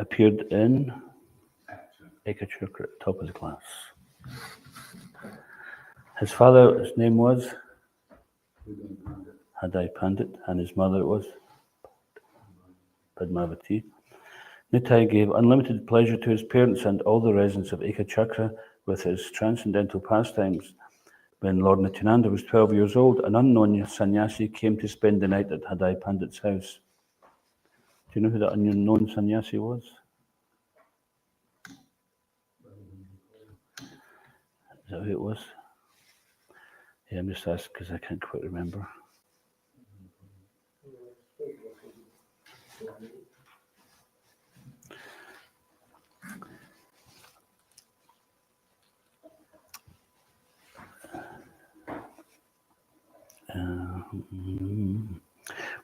appeared in Ekachukra, top of the class. His father's name was Hadai Pandit, and his mother was Padmavati. Nitai gave unlimited pleasure to his parents and all the residents of Ekachakra with his transcendental pastimes. When Lord Nityananda was 12 years old, an unknown sannyasi came to spend the night at Hadai Pandit's house. Do you know who that unknown sannyasi was? Is that who it was? Yeah, I'm just asking because I can't quite remember.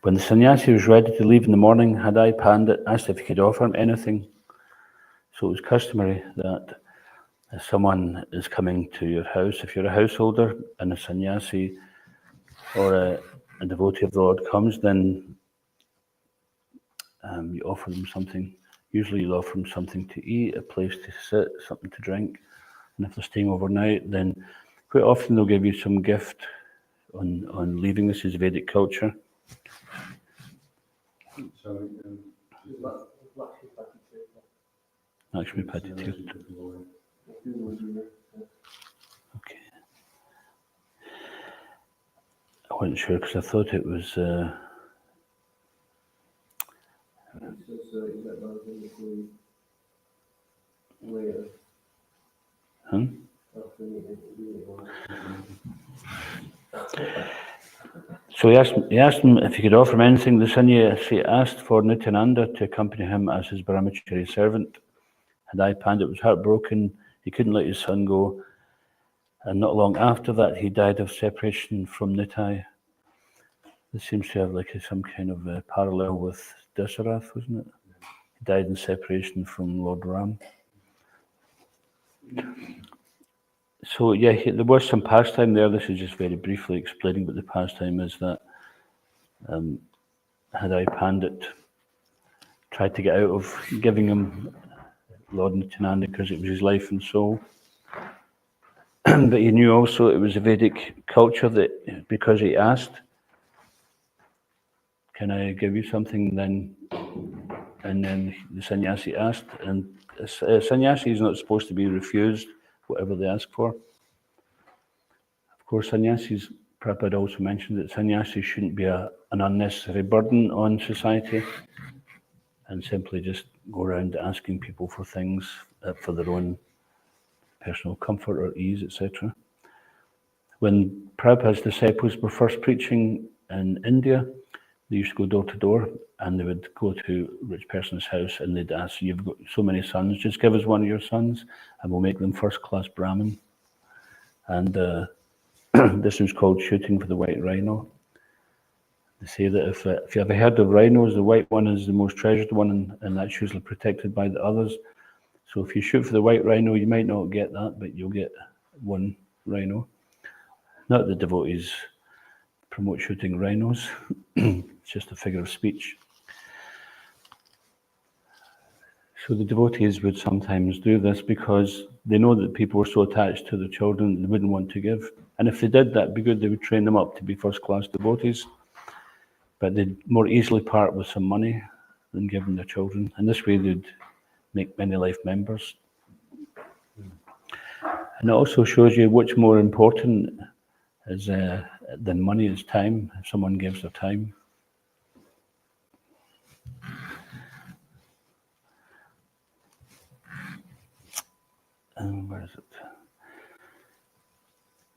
When the sannyasi was ready to leave in the morning, Hadai Pandit asked if he could offer him anything. So it was customary that if someone is coming to your house, if you're a householder and a sannyasi or a devotee of the Lord comes, then you offer them something. Usually you'll offer them something to eat, a place to sit, something to drink. And if they're staying overnight, then quite often they'll give you some gift on leaving. This is Vedic culture. Lakshmi Pati Tirtha. Okay. I wasn't sure because I thought it was. So he asked him if he could offer him anything. The sannyasi asked for Nityananda to accompany him as his brahmachari servant. Hadai Pandit was heartbroken. He couldn't let his son go. And not long after that, he died of separation from Nitai. This seems to have like some kind of parallel with Dasarath, wasn't it? He died in separation from Lord Ram. So yeah, there was some pastime there. This is just very briefly explaining what the pastime is, that Hadai Pandit tried to get out of giving him Lord Nityananda because it was his life and soul. But he knew also it was a Vedic culture that because he asked, can I give you something? And then the sannyasi asked, and a sannyasi is not supposed to be refused whatever they ask for. Of course, sannyasis, Prabhupada also mentioned that sannyasis shouldn't be an unnecessary burden on society and simply just go around asking people for things for their own personal comfort or ease, etc. When Prabhupada's disciples were first preaching in India, they used to go door to door and they would go to a rich person's house and they'd ask, you've got so many sons, just give us one of your sons and we'll make them first-class Brahmin. And this was called shooting for the white rhino. They say that if you ever heard of rhinos, the white one is the most treasured one and that's usually protected by the others. So if you shoot for the white rhino, you might not get that, but you'll get one rhino. Not the devotees promote shooting rhinos. It's just a figure of speech. So the devotees would sometimes do this because they know that people were so attached to their children they wouldn't want to give. And if they did that, it'd be good, they would train them up to be first-class devotees. But they'd more easily part with some money than giving their children. And this way they'd make many life members. And it also shows you what's more important is than money is time, if someone gives their time. Where is it?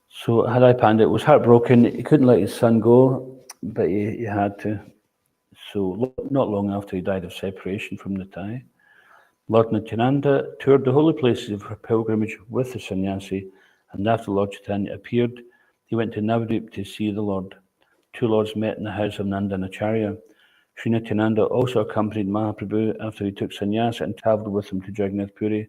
So Hadai Pandit was heartbroken. He couldn't let his son go, but he had to. So not long after he died of separation from Nitai, Lord Nityananda toured the holy places of her pilgrimage with the sannyasi, and after Lord Chaitanya appeared, he went to Navadvip to see the Lord. Two lords met in the house of Nandanacharya. Sri Nityananda also accompanied Mahaprabhu after he took sannyasa and travelled with him to Jagannath Puri.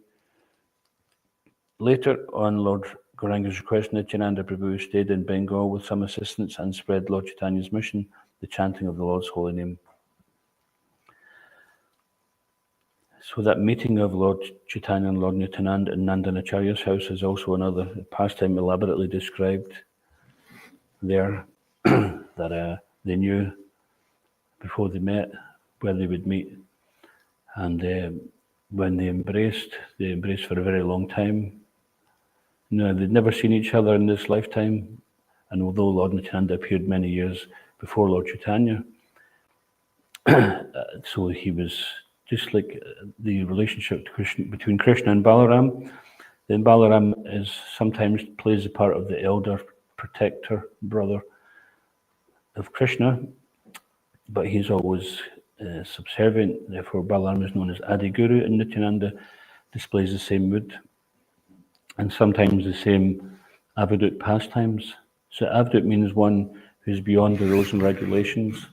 Later, on Lord Gauranga's request, Nityananda Prabhu stayed in Bengal with some assistants and spread Lord Chaitanya's mission, the chanting of the Lord's holy name. So that meeting of Lord Chaitanya and Lord Nityananda in Nandanacharya's house is also another pastime elaborately described there, that they knew before they met where they would meet. And when they embraced for a very long time. No, they'd never seen each other in this lifetime, and although Lord Nityananda appeared many years before Lord Chaitanya, so he was just like the relationship between Krishna and Balaram. Then Balaram sometimes plays the part of the elder protector brother of Krishna, but he's always subservient. Therefore, Balaram is known as Adi Guru, and Nityananda displays the same mood and sometimes the same avadut pastimes. So avadut means one who's beyond the rules and regulations.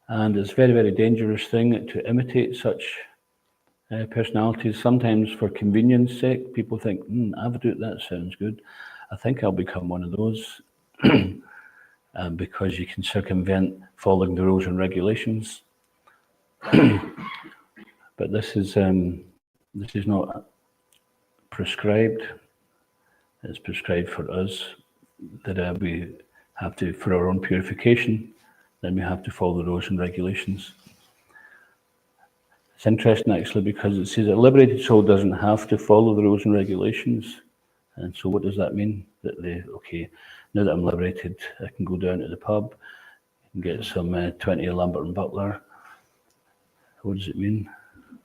And it's a very, very dangerous thing to imitate such personalities. Sometimes for convenience sake, people think, avadut, that sounds good. I think I'll become one of those. Because you can circumvent following the rules and regulations. But this is not prescribed. It's prescribed for us that we have to, for our own purification, then we have to follow the rules and regulations. It's interesting actually because it says a liberated soul doesn't have to follow the rules and regulations. And so what does that mean? That now that I'm liberated, I can go down to the pub and get some 20 Lambert and Butler. What does it mean?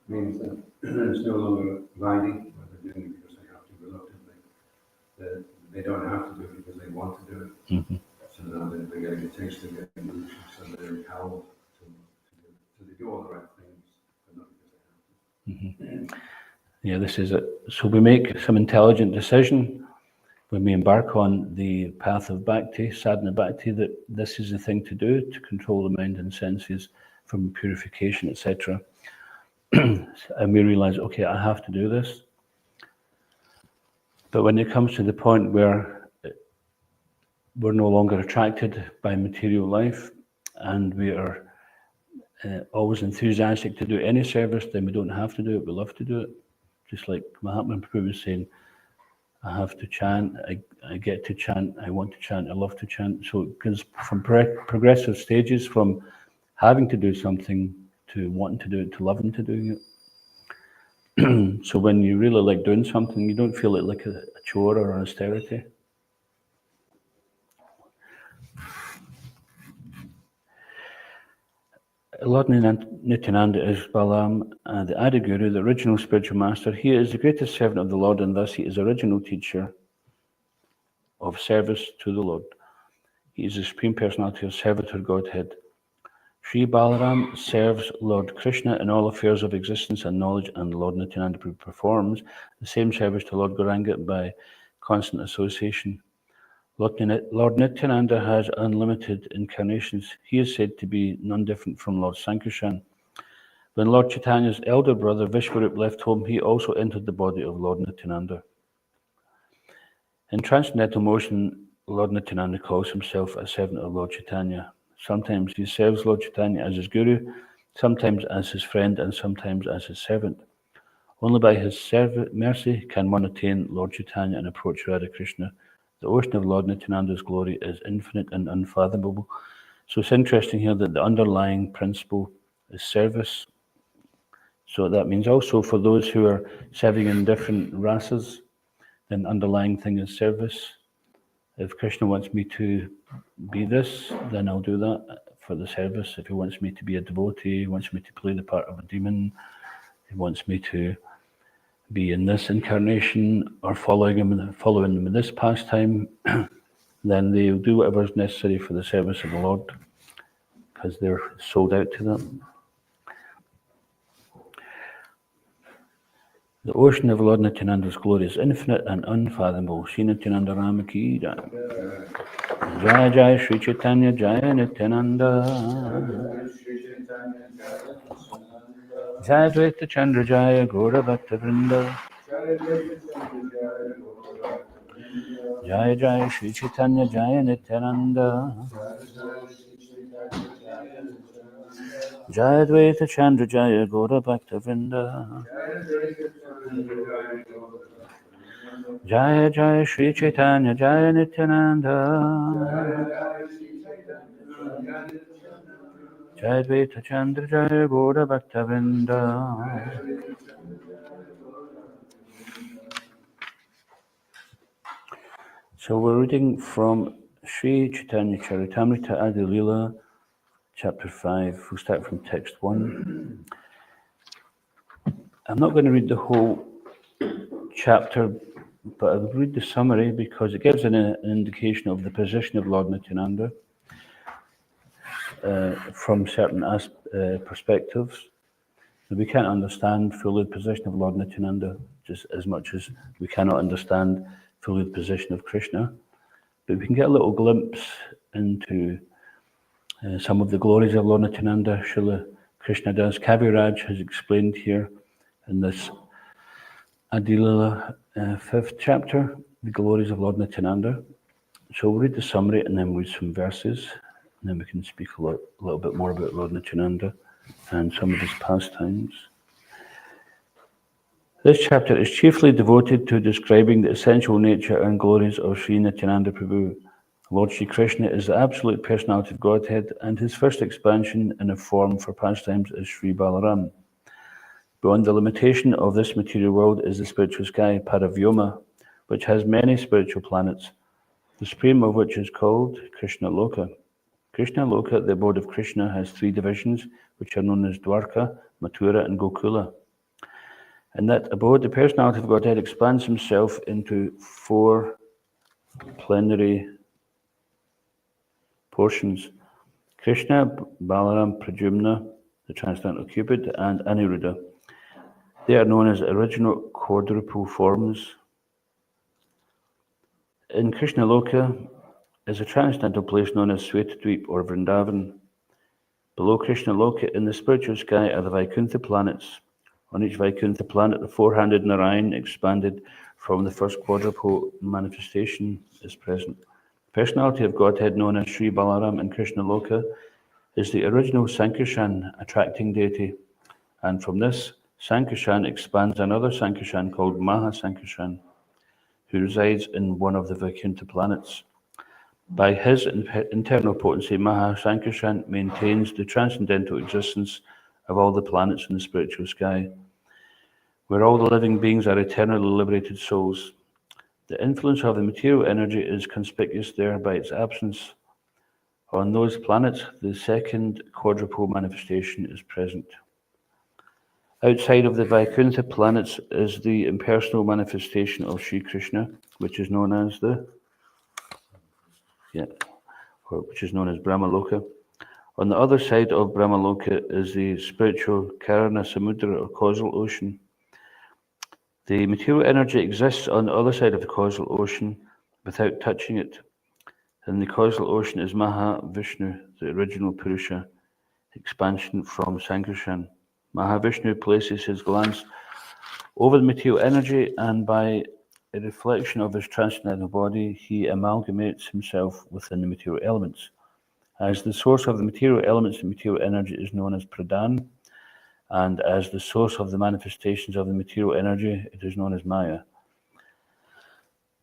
It means that it's no longer riding, but they're doing it because they have to reluctantly. They don't have to do it because they want to do it. Mm-hmm. So now they're getting a taste, they're getting illusions, so they're empowered to do it. So they do all the right things, but not because they have to. Mm-hmm. Yeah, this is it. So we make some intelligent decision when we embark on the path of bhakti, sadhana bhakti, that this is the thing to do to control the mind and senses from purification, etc. And we realize, okay, I have to do this. But when it comes to the point where we're no longer attracted by material life and we are always enthusiastic to do any service, then we don't have to do it, we love to do it. Just like Mahatma Prabhu was saying, I have to chant, I get to chant, I want to chant, I love to chant. So it goes from progressive stages, from having to do something to wanting to do it, to loving to doing it. So when you really like doing something, you don't feel it like a chore or an austerity. Lord Nityananda is Balaram, the Adi Guru, the original spiritual master. He is the greatest servant of the Lord, and thus he is the original teacher of service to the Lord. He is the Supreme Personality of Servitor Godhead. Sri Balaram serves Lord Krishna in all affairs of existence and knowledge, and Lord Nityananda performs the same service to Lord Gauranga by constant association. Lord Nityananda has unlimited incarnations. He is said to be none different from Lord Sankarshan. When Lord Chaitanya's elder brother Vishwarup left home, he also entered the body of Lord Nityananda. In transcendental motion, Lord Nityananda calls himself a servant of Lord Chaitanya. Sometimes he serves Lord Chaitanya as his guru, sometimes as his friend, and sometimes as his servant. Only by his mercy can one attain Lord Chaitanya and approach Radha Krishna. The ocean of Lord Nityananda's glory is infinite and unfathomable. So it's interesting here that the underlying principle is service. So that means also for those who are serving in different rasas, then the underlying thing is service. If Krishna wants me to be this, then I'll do that for the service. If he wants me to be a devotee, he wants me to play the part of a demon, he wants me to be in this incarnation or following him in this pastime, then they'll do whatever is necessary for the service of the Lord because they're sold out to that. The ocean of Lord Nityananda's glory is infinite and unfathomable. Shri Nityananda Rama ki jai. Jai Jai Shri Chaitanya Jai Nityananda. Jai Dvaita Chandra Jaya Gaura Bhakta Vrinda. Jai Jai Shri Chaitanya Jaya Nityananda. Jaya Dvaita Chandra Jaya Gaura Bhakta Vrinda. Jaya Jaya Shri Chaitanya Jaya Nityananda. Jaya Dvaita Chandra Jaya Gaura Bhakta Vrinda. So we're reading from Sri Chaitanya Charitamrita Adi Leela, chapter 5. We'll start from text 1. I'm not going to read the whole chapter, but I'll read the summary because it gives an indication of the position of Lord Nityananda from certain perspectives. We can't understand fully the position of Lord Nityananda just as much as we cannot understand fully the position of Krishna. But we can get a little glimpse into some of the glories of Lord Nityananda. Srila Krishna Das Kaviraj has explained here in this Adilila 5th chapter, the glories of Lord Nityananda. So we'll read the summary and then read some verses, and then we can speak a little bit more about Lord Nityananda and some of his pastimes. This chapter is chiefly devoted to describing the essential nature and glories of Sri Nityananda Prabhu. Lord Sri Krishna is the absolute personality of Godhead, and his first expansion in a form for pastimes is Sri Balaram. Beyond the limitation of this material world is the spiritual sky, Paravyoma, which has many spiritual planets, the supreme of which is called Krishna Loka. Krishna Loka, the abode of Krishna, has 3 divisions, which are known as Dwarka, Mathura, and Gokula. In that abode, the personality of Godhead expands himself into 4 plenary portions: Krishna, Balaram, Pradyumna, the transcendental Cupid, and Aniruddha. They are known as original quadruple forms. In Krishna Loka is a transcendental place known as Svetadweep or Vrindavan. Below Krishna Loka in the spiritual sky are the Vaikuntha planets. On each Vaikuntha planet, the 4-handed Narayan, expanded from the first quadruple manifestation, is present. The personality of Godhead known as Sri Balaram in Krishna Loka is the original Sankarshan, attracting deity, and from this Sankarshan expands another Sankarshan called Maha Sankarshan, who resides in one of the Vaikuntha planets. By his internal potency, Maha Sankarshan maintains the transcendental existence of all the planets in the spiritual sky, where all the living beings are eternally liberated souls. The influence of the material energy is conspicuous there by its absence. On those planets, the second quadruple manifestation is present. Outside of the Vaikuntha planets is the impersonal manifestation of Sri Krishna, which is known as Brahmaloka. On the other side of Brahmaloka is the spiritual Karana Samudra or causal ocean. The material energy exists on the other side of the causal ocean without touching it. In the causal ocean is Mahavishnu, the original Purusha, expansion from Sankarshan. Mahavishnu places his glance over the material energy, and by a reflection of his transcendental body, he amalgamates himself within the material elements. As the source of the material elements, the material energy is known as Pradhan, and as the source of the manifestations of the material energy, it is known as Maya.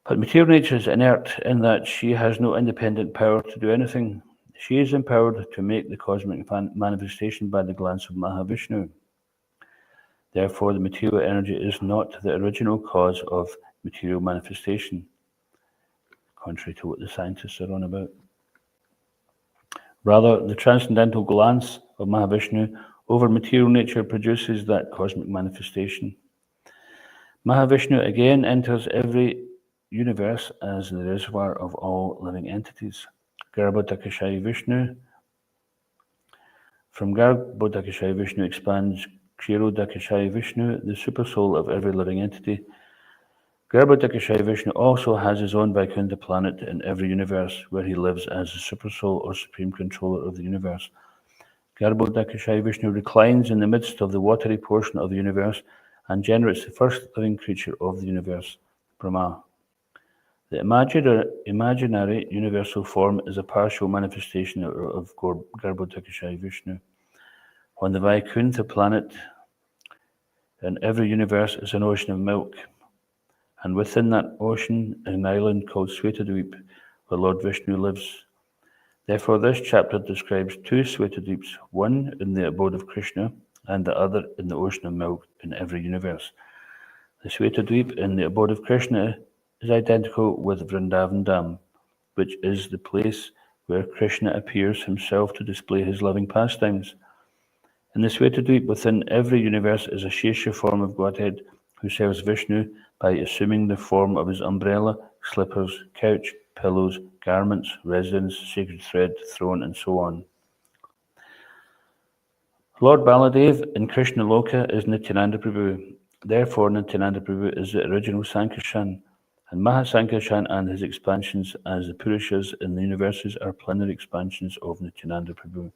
But material nature is inert in that she has no independent power to do anything. She is empowered to make the cosmic manifestation by the glance of Mahavishnu. Therefore, the material energy is not the original cause of material manifestation, contrary to what the scientists are on about. Rather, the transcendental glance of Mahavishnu over material nature produces that cosmic manifestation. Mahavishnu again enters every universe as the reservoir of all living entities. Garbhodakashayi Vishnu. From Garbhodakashayi Vishnu expands Kshirodakashayi Vishnu, the supersoul of every living entity. Garbhodakashayi Vishnu also has his own Vaikuntha planet in every universe, where he lives as the supersoul or supreme controller of the universe. Garbhodakashayi Vishnu reclines in the midst of the watery portion of the universe and generates the first living creature of the universe, Brahma. The imaginary universal form is a partial manifestation of Garbhodakashayi Vishnu. On the Vaikuntha planet, in every universe is an ocean of milk, and within that ocean is an island called Svetadweep, where Lord Vishnu lives. Therefore, this chapter describes two Svetadweeps, one in the abode of Krishna, and the other in the ocean of milk in every universe. The Svetadweep in the abode of Krishna is identical with Vrindavan Dham, which is the place where Krishna appears himself to display his loving pastimes. In the Svetadweep within every universe is a Shesha form of Godhead who serves Vishnu by assuming the form of his umbrella, slippers, couch, pillows, garments, residence, sacred thread, throne, and so on. Lord Baladev in Krishna Loka is Nityananda Prabhu. Therefore, Nityananda Prabhu is the original Sankarshan, and Mahasankarshan and his expansions as the Purushas in the universes are plenary expansions of Nityananda Prabhu.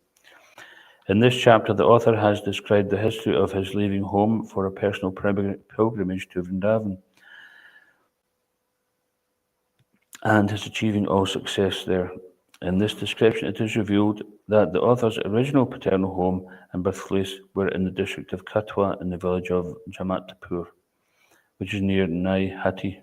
In this chapter, the author has described the history of his leaving home for a personal pilgrimage to Vrindavan and his achieving all success there. In this description, it is revealed that the author's original paternal home and birthplace were in the district of Katwa in the village of Jamatpur, which is near Naihati.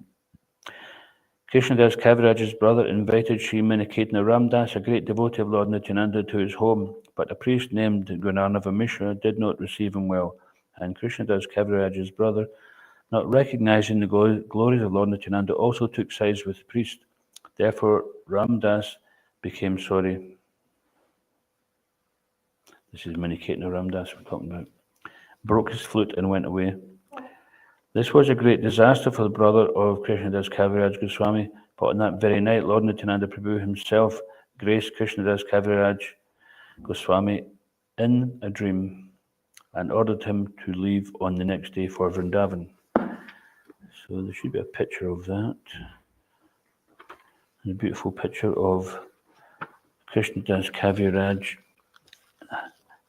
Krishnadas Kaviraj's brother invited Sri Maniketana Ramdas, a great devotee of Lord Nityananda, to his home, but a priest named Granarnava Mishra did not receive him well, and Krishnadas Kaviraj's brother, not recognizing the glories of Lord Nityananda, also took sides with the priest. Therefore, Ramdas became sorry. This is Maniketana Ramdas we're talking about. Broke his flute and went away. This was a great disaster for the brother of Krishnadas Kaviraj Goswami, but on that very night, Lord Nityananda Prabhu himself graced Krishnadas Kaviraj Goswami in a dream and ordered him to leave on the next day for Vrindavan. So there should be a picture of that. And a beautiful picture of Krishnadas Kaviraj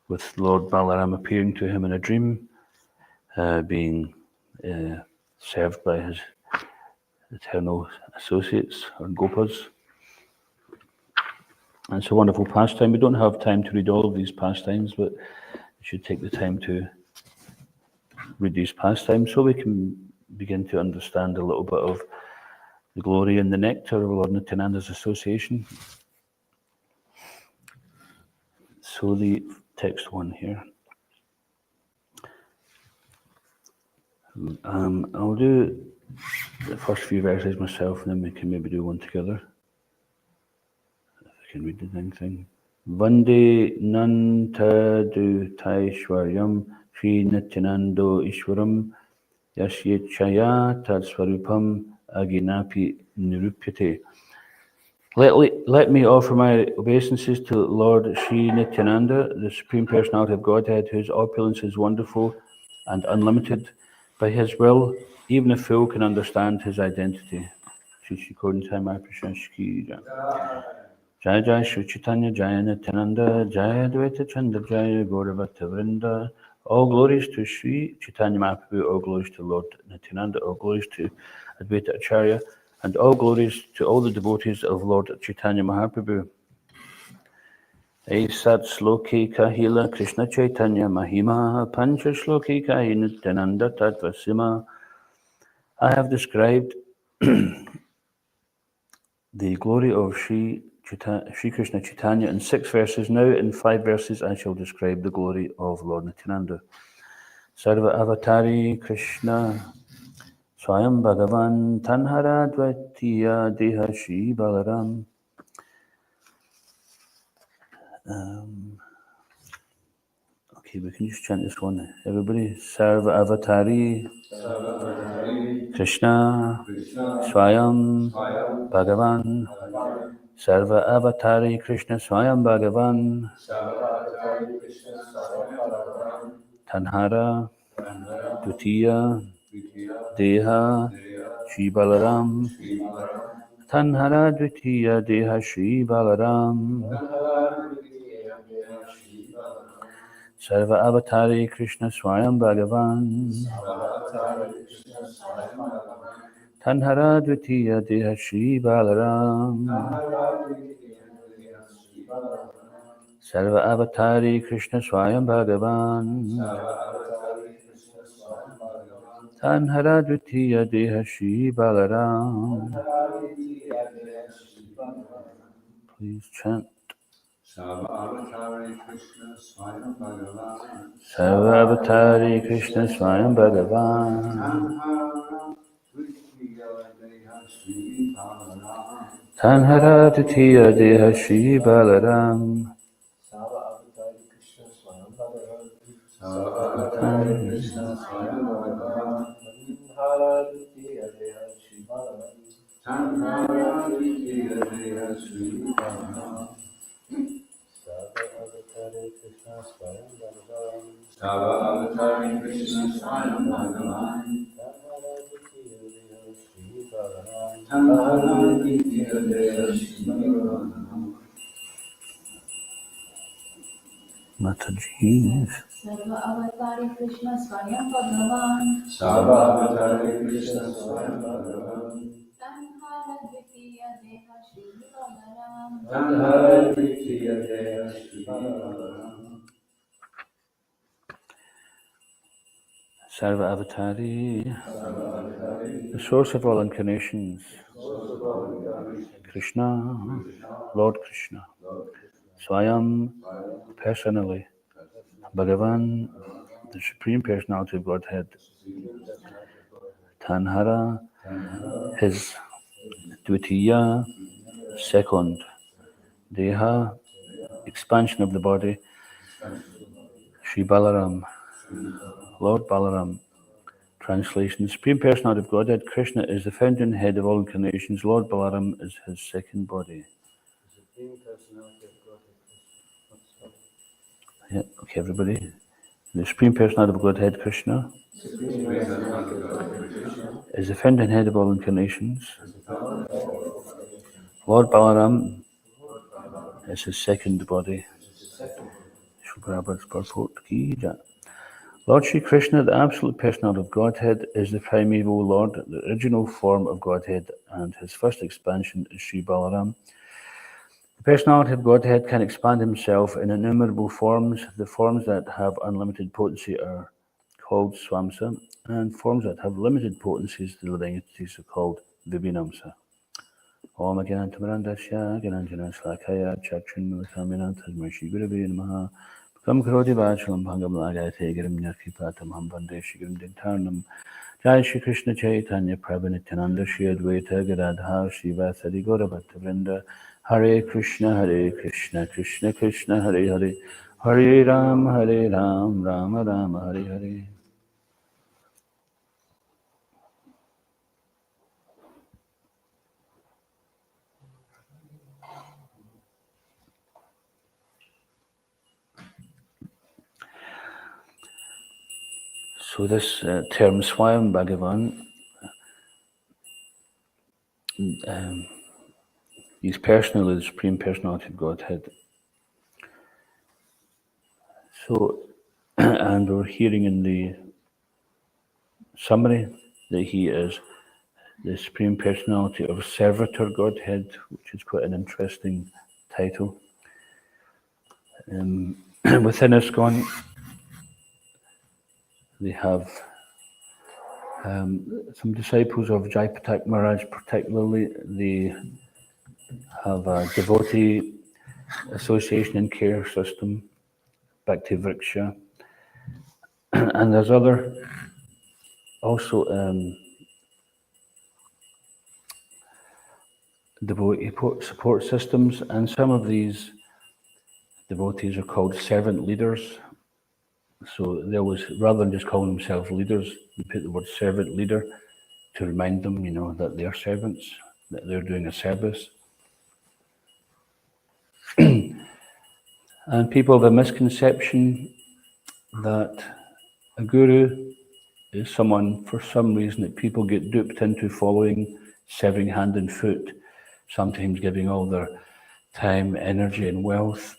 with Lord Balaram appearing to him in a dream, being served by his eternal associates or gopas. And it's a wonderful pastime. We don't have time to read all of these pastimes, but we should take the time to read these pastimes so we can begin to understand a little bit of the glory and the nectar of Lord Nityananda's association. So the text one here. I'll do the first few verses myself, and then we can maybe do one together. If I can read the dang thing. Vande Nantadu Taishwaryam Sri Nityanando Ishwaram Yasyechaya Tadswarupam Aginapi Nirupyate. Let me offer my obeisances to Lord Sri Nityananda, the Supreme Personality of Godhead, whose opulence is wonderful and unlimited. By his will, even a fool can understand his identity. Shri Jaya Jaya Shri Chaitanya Jaya Nityananda Jaya Advaita Chandra Jaya Gauravata Vrinda. All glories to Sri Chaitanya Mahaprabhu, all glories to Lord Nityananda, all glories to Advaita Acharya, and all glories to all the devotees of Lord Chaitanya Mahaprabhu. Sat Sloki Kahila Krishna Chaitanya Mahima Pancha Sloki Kahi Nityananda Tatvasima. I have described the glory of Sri Krishna Chaitanya in 6 verses. Now in 5 verses I shall describe the glory of Lord Nityananda. Sarva Avatari Krishna Swayam Bhagavan Tanhara Dvaitiya Deha Shri Balaram. Okay, we can just chant this one. Everybody, Sarva Avatari Krishna Swayam Bhagavan. Sarva Avatari Krishna Swayam Bhagavan. Tanhara Dutiya Deha Shri Balaram. Tanhara Dutiya Deha Shri Balaram. Sarva Avatari Krishna Swayam Bhagavan. Tanhara Dvitiya Deha Shri Balaram. Sarva Avatari Krishna Swayam Bhagavan Tanhara Dvitiya Deha Shri Balaram. Please chant. Sarva Avatari Krishna Swayam Bhagavan. Sarva Avatari Krishna Swayam Bhagavan Tanhara Dvitiya Deha Shri Balaram. Sarva Avatari Krishna Swayam Bhagavan. Sarva Avatari Krishna Swayam Bhagavan. Tanhara Dvitiya Deha Shri Balaram. Tanhara Dvitiya Deha Shri Balaram. Sarva Avatari Krishna Swayam Bhagavan. Sarva Avatari Krishna Swayam Bhagavan. Tanhara Dvitiya Deha Shri Balaram. Tanhara Dvitiya Deha Shri Balaram. Mataji. Sarva Avatari Krishna Swayam Bhagavan. Sarva Avatari Krishna Swayam Bhagavan. Tanhara Dvitiya Deha Shri Balaram. Tanhara Dvitiya Deha Shri Balaram. Sarva Avatari, Sarva Avatari, the source of all incarnations. source of all incarnations. Krishna, Lord Krishna. Swayam, personally. Bhagavan, the Supreme Personality of Godhead. Tanhara, his Dvitiya, second. Deha, expansion of the body. Shri Balaram, Lord Balaram. Translation: the Supreme Personality of Godhead, Krishna, is the fountain head of all incarnations. Lord Balaram is his second body. Yeah, okay, everybody. The Supreme Personality of Godhead, Krishna, is the fountain head of all incarnations. Lord Balaram is his second body. Lord Shri Krishna, the absolute personality of Godhead, is the primeval Lord, the original form of Godhead, and his first expansion is Shri Balaram. The personality of Godhead can expand himself in innumerable forms. The forms that have unlimited potency are called Swamsa, and forms that have limited potencies, the living entities, are called Vibhinamsa. Om Gyanantamarandasya Gyananjana Slakaya Chakshunmulakamina Tasmai Shri Gurave Namaha Kam Karoti Vachalam Bhangam Lagayate Girim Nyarkipatam Ham Bande Shri Girim Dintarnam Jai Shri Krishna Chaitanya Prabhu Nityananda Shri Advaita Gadadhar Shri Vasadi Gaura Bhaktavrinda Hare Krishna Krishna Krishna Hare Hare Hare Ram Rama Rama Hare Hare. So this term Swayam Bhagavan, he's personally the Supreme Personality of Godhead. So, and we're hearing in the summary that he is the Supreme Personality of Servitor Godhead, which is quite an interesting title. Within ISKCON, they have some disciples of Jaipatak Maharaj particularly. They have a devotee association and care system, Bhakti Vriksha. And there's other also devotee support systems, and some of these devotees are called servant leaders. So they always, rather than just calling themselves leaders, they put the word servant leader to remind them, that they're servants, that they're doing a service. And people have a misconception that a guru is someone, for some reason, that people get duped into following, serving hand and foot, sometimes giving all their time, energy and wealth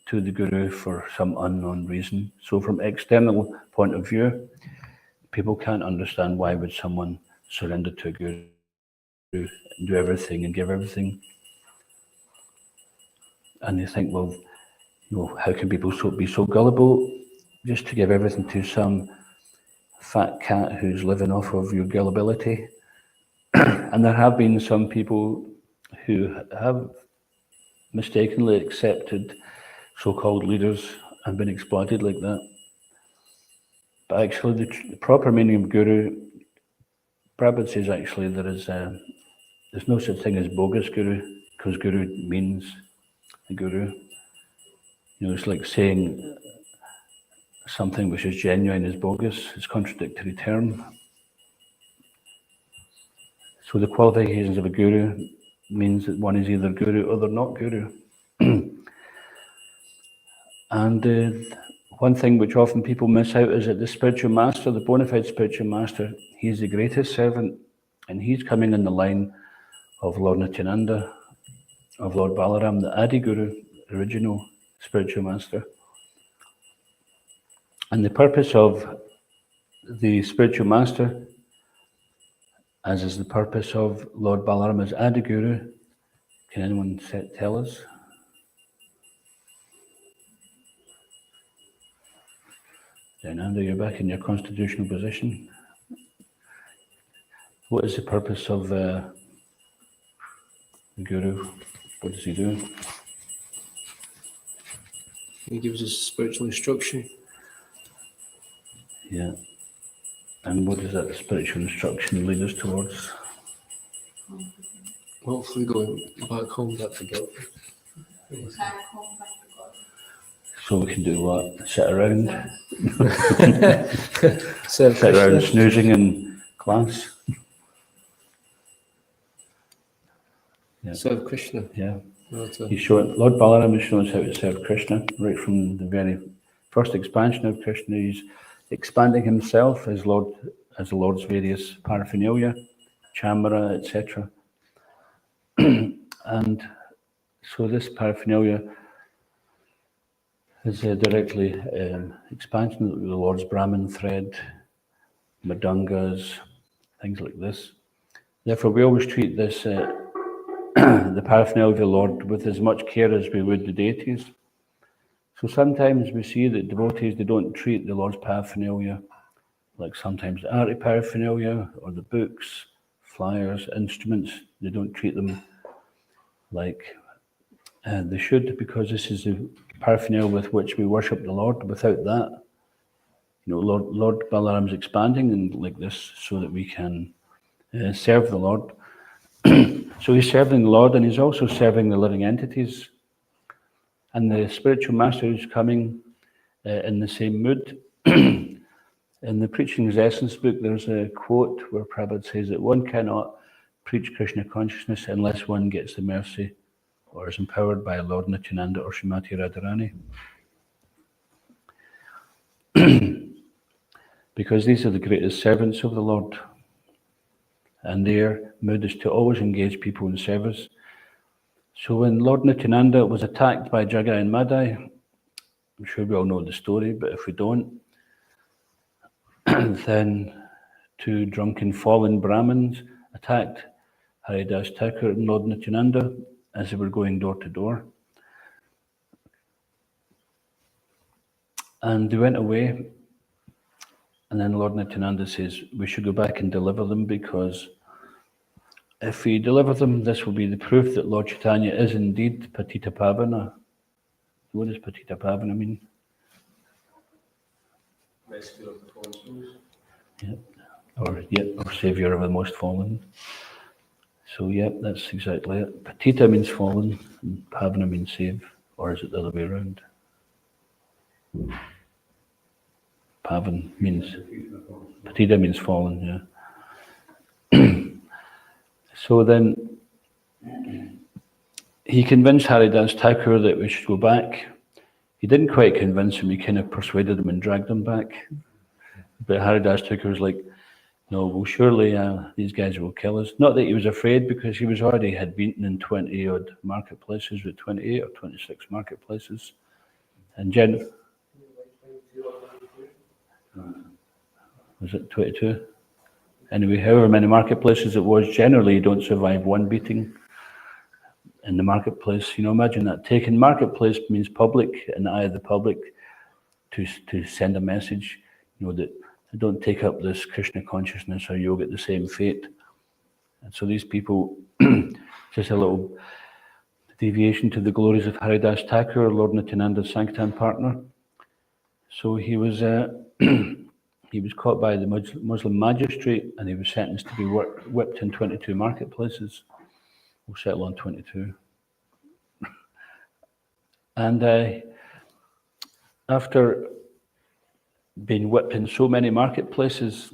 to the guru for some unknown reason. So from external point of view, people can't understand why would someone surrender to a guru, do everything and give everything. And they think, well, how can people be so gullible just to give everything to some fat cat who's living off of your gullibility? And there have been some people who have mistakenly accepted so-called leaders and been exploited like that. But actually, the proper meaning of guru, Prabhupada says actually there's no such thing as bogus guru, because guru means a guru. It's like saying something which is genuine is bogus. It's a contradictory term. So the qualifications of a guru means that one is either guru or they're not guru. And one thing which often people miss out is that the spiritual master, the bona fide spiritual master, he's the greatest servant, and he's coming in the line of Lord Nityananda, of Lord Balaram, the Adi Guru, original spiritual master. And the purpose of the spiritual master, as is the purpose of Lord Balaram as Adi Guru, can anyone tell us? Nityananda, you're back in your constitutional position. What is the purpose of the Guru? What does he do? He gives us spiritual instruction. Yeah. And what does that spiritual instruction lead us towards? Hopefully going back home, back to God. Back home, back to God. So we can do what? Sit around? Serve Sit around Krishna. snoozing in class? Yeah. Serve Krishna. Yeah. Not to- He's showing, Lord Balaram has shown us how to serve Krishna, right from the very first expansion of Krishna. He's expanding himself as the Lord's various paraphernalia, chamara, etc. And so this paraphernalia is directly expansion of the Lord's Brahmin thread, madungas, things like this. Therefore, we always treat this the paraphernalia of the Lord with as much care as we would the deities. So sometimes we see that devotees, they don't treat the Lord's paraphernalia like sometimes the arti paraphernalia or the books, flyers, instruments. They don't treat them like they should, because this is the paraphernalia with which we worship the Lord. Without that, Lord Balaram's expanding and like this so that we can serve the Lord. So he's serving the Lord and he's also serving the living entities. And the spiritual master is coming in the same mood. In the Preaching's Essence book, there's a quote where Prabhupada says that one cannot preach Krishna consciousness unless one gets the mercy or is empowered by Lord Nityananda or Srimati Radharani. Because these are the greatest servants of the Lord. And their mood is to always engage people in service. So when Lord Nityananda was attacked by Jagai and Madai, I'm sure we all know the story, but if we don't, then two drunken fallen Brahmins attacked Haridas Thakur and Lord Nityananda as they were going door to door. And they went away, and then Lord Nityananda says, we should go back and deliver them, because if we deliver them, this will be the proof that Lord Chaitanya is indeed Patita Pavana. What does Patita Pavana mean? Rescue of the fallen souls. Or Saviour of the most fallen. So that's exactly it. Patita means fallen, and Pavana means save, or is it the other way around? Pavan means, Patita means fallen, yeah. So then he convinced Haridas Thakur that we should go back. He didn't quite convince him, he kind of persuaded him and dragged him back. But Haridas Thakur was like, no, well, surely these guys will kill us. Not that he was afraid, because he was already had been in 20 odd marketplaces, with 28 or 26 marketplaces. And was it 22? Anyway, however many marketplaces it was, generally you don't survive one beating. in the marketplace. Imagine that. Taking marketplace means public, in the eye of the public, to send a message, that don't take up this Krishna consciousness or you'll get the same fate. And so these people, just a little deviation to the glories of Haridas Thakur, Lord Nityananda's Sankirtan partner. So he was he was caught by the Muslim magistrate and he was sentenced to be whipped in 22 marketplaces. We'll settle on 22. And after being whipped in so many marketplaces,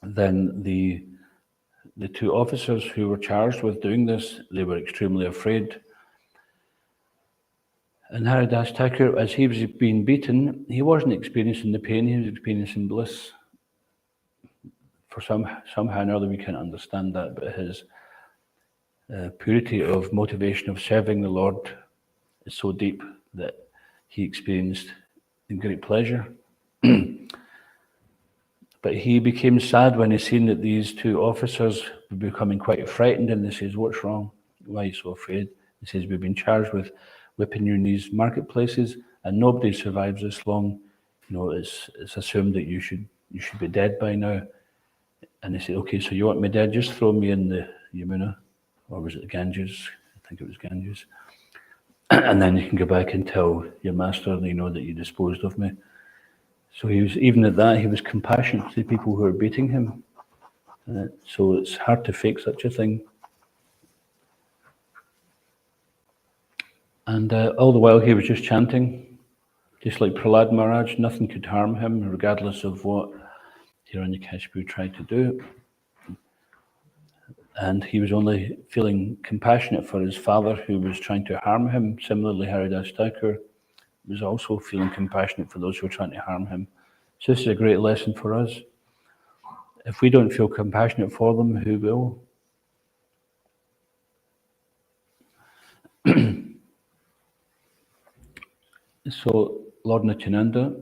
then the two officers who were charged with doing this, they were extremely afraid. And Haridas Thakur, as he was being beaten, he wasn't experiencing the pain, he was experiencing bliss. For somehow or another, we can't understand that, but his purity of motivation of serving the Lord is so deep that he experienced great pleasure. But he became sad when he seen that these two officers were becoming quite frightened, and they says, "What's wrong? Why are you so afraid?" He says, "We've been charged with whipping you in these marketplaces, and nobody survives this long. It's assumed that you should be dead by now." And they said, "Okay, so you want me dead? Just throw me in the Yamuna, or was it the Ganges? I think it was Ganges. And then you can go back and tell your master, that you disposed of me." So he was, even at that, he was compassionate to the people who were beating him. So it's hard to fake such a thing. And all the while he was just chanting, just like Prahlad Maharaj, nothing could harm him, regardless of what Hiranyakashipu tried to do. And he was only feeling compassionate for his father who was trying to harm him. Similarly, Haridas Thakur was also feeling compassionate for those who were trying to harm him. So this is a great lesson for us. If we don't feel compassionate for them, who will? So, Lord Nityananda,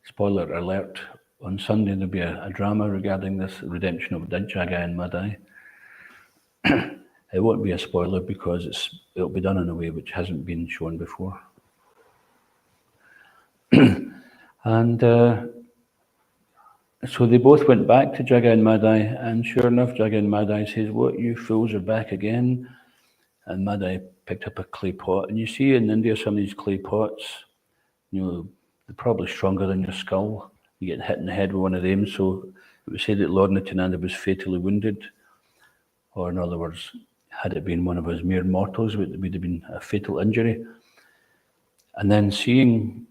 spoiler alert, on Sunday there'll be a drama regarding this redemption of Jagai and Madai. It won't be a spoiler because it'll be done in a way which hasn't been shown before. And so they both went back to Jagai and Madai, and sure enough, Jagai and Madai says, "What, you fools are back again?" And Madai picked up a clay pot. And you see in India some of these clay pots, they're probably stronger than your skull. You get hit in the head with one of them. So it would say that Lord Nityananda was fatally wounded. Or in other words, had it been one of his mere mortals, it would have been a fatal injury. And then seeing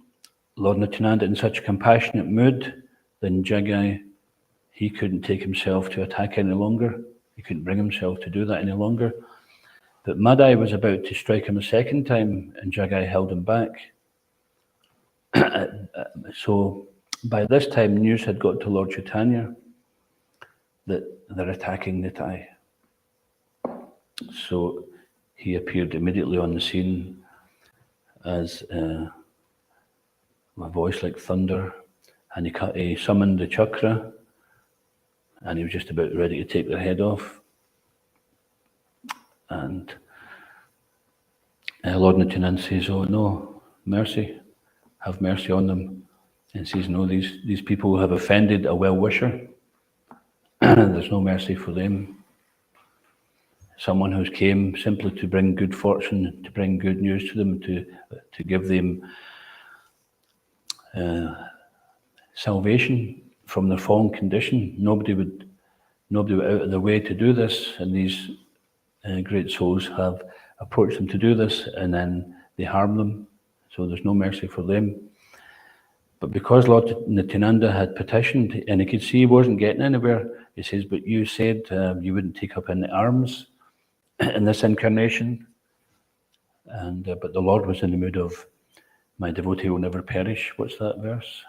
Lord Nityananda in such a compassionate mood, then Jagai, he couldn't take himself to attack any longer. He couldn't bring himself to do that any longer. But Madai was about to strike him a second time, and Jagai held him back. So by this time, news had got to Lord Chaitanya that they're attacking Nitai. So he appeared immediately on the scene as a voice like thunder, and he summoned the chakra, and he was just about ready to take their head off. And Lord Nityananda says, "Oh no, mercy, have mercy on them." And says, "No, these people have offended a well-wisher. There's no mercy for them. Someone who came simply to bring good fortune, to bring good news to them, to give them salvation from their fallen condition. Nobody would out of their way to do this, and these great souls have approached them to do this, and then they harm them. So there's no mercy for them." But because Lord Nityananda had petitioned, and he could see he wasn't getting anywhere, he says, "But you said you wouldn't take up any arms in this incarnation." And but the Lord was in the mood of, "My devotee will never perish." What's that verse?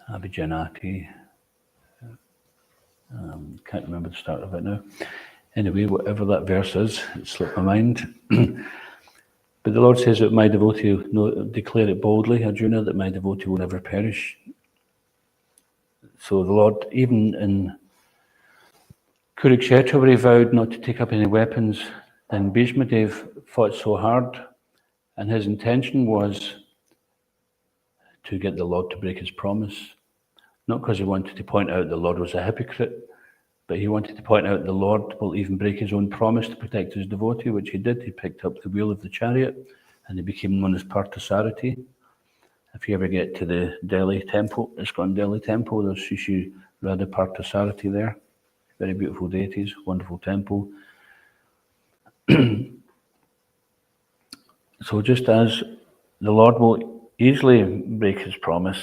Abhijanati. Can't remember the start of it now. Anyway, whatever that verse is, it slipped my mind. But the Lord says that my devotee, declare it boldly, Arjuna, that my devotee will never perish. So the Lord, even in Kurukshetra, where he vowed not to take up any weapons, then Bhishmadev fought so hard, and his intention was to get the Lord to break his promise. Not because he wanted to point out the Lord was a hypocrite, but he wanted to point out the Lord will even break his own promise to protect his devotee, which he did. He picked up the wheel of the chariot, and he became known as Parthasarathi. If you ever get to the Delhi temple, ISKCON Delhi temple, there's Sri Sri Radha Parthasarathi there. Very beautiful deities, wonderful temple. So just as the Lord will easily break his promise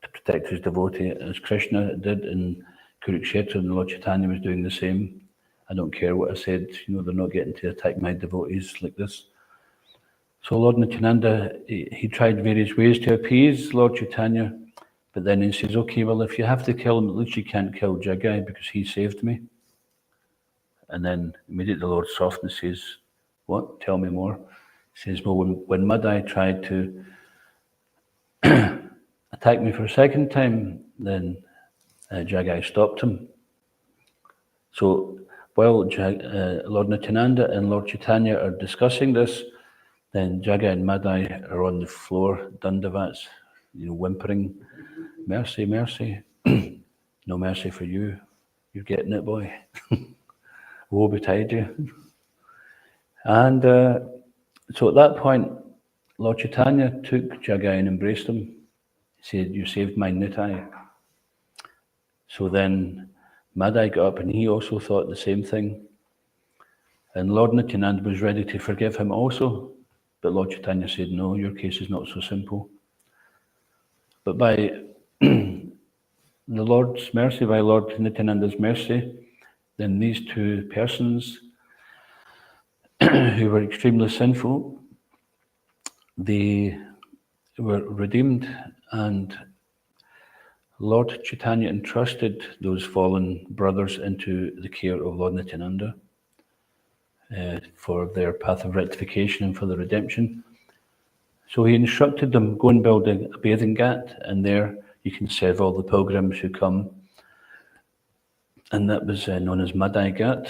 to protect his devotee, as Krishna did in Kurukshetra, and Lord Chaitanya was doing the same. I don't care what I said, they're not getting to attack my devotees like this. So Lord Nityananda, he tried various ways to appease Lord Chaitanya, but then he says, okay, well, if you have to kill him, at least you can't kill Jagai because he saved me. And then immediately the Lord softened and says, what? Tell me more. He says, well, when Madai tried to attack me for a second time, then Jagai stopped him. So while Lord Nityananda and Lord Chaitanya are discussing this, then Jagai and Madai are on the floor, Dandavats, whimpering, mercy, mercy. No mercy for you. You're getting it, boy. Woe betide you. And so at that point, Lord Chaitanya took Jagai and embraced him. He said, you saved my Nitai. So then Madai got up and he also thought the same thing. And Lord Nityananda was ready to forgive him also. But Lord Chaitanya said, no, your case is not so simple. But by the Lord's mercy, by Lord Nityananda's mercy, then these two persons who were extremely sinful, they were redeemed, and Lord Chaitanya entrusted those fallen brothers into the care of Lord Nityananda for their path of rectification and for the redemption. So he instructed them, go and build a bathing ghat, and there you can serve all the pilgrims who come. And that was known as Madai Ghat.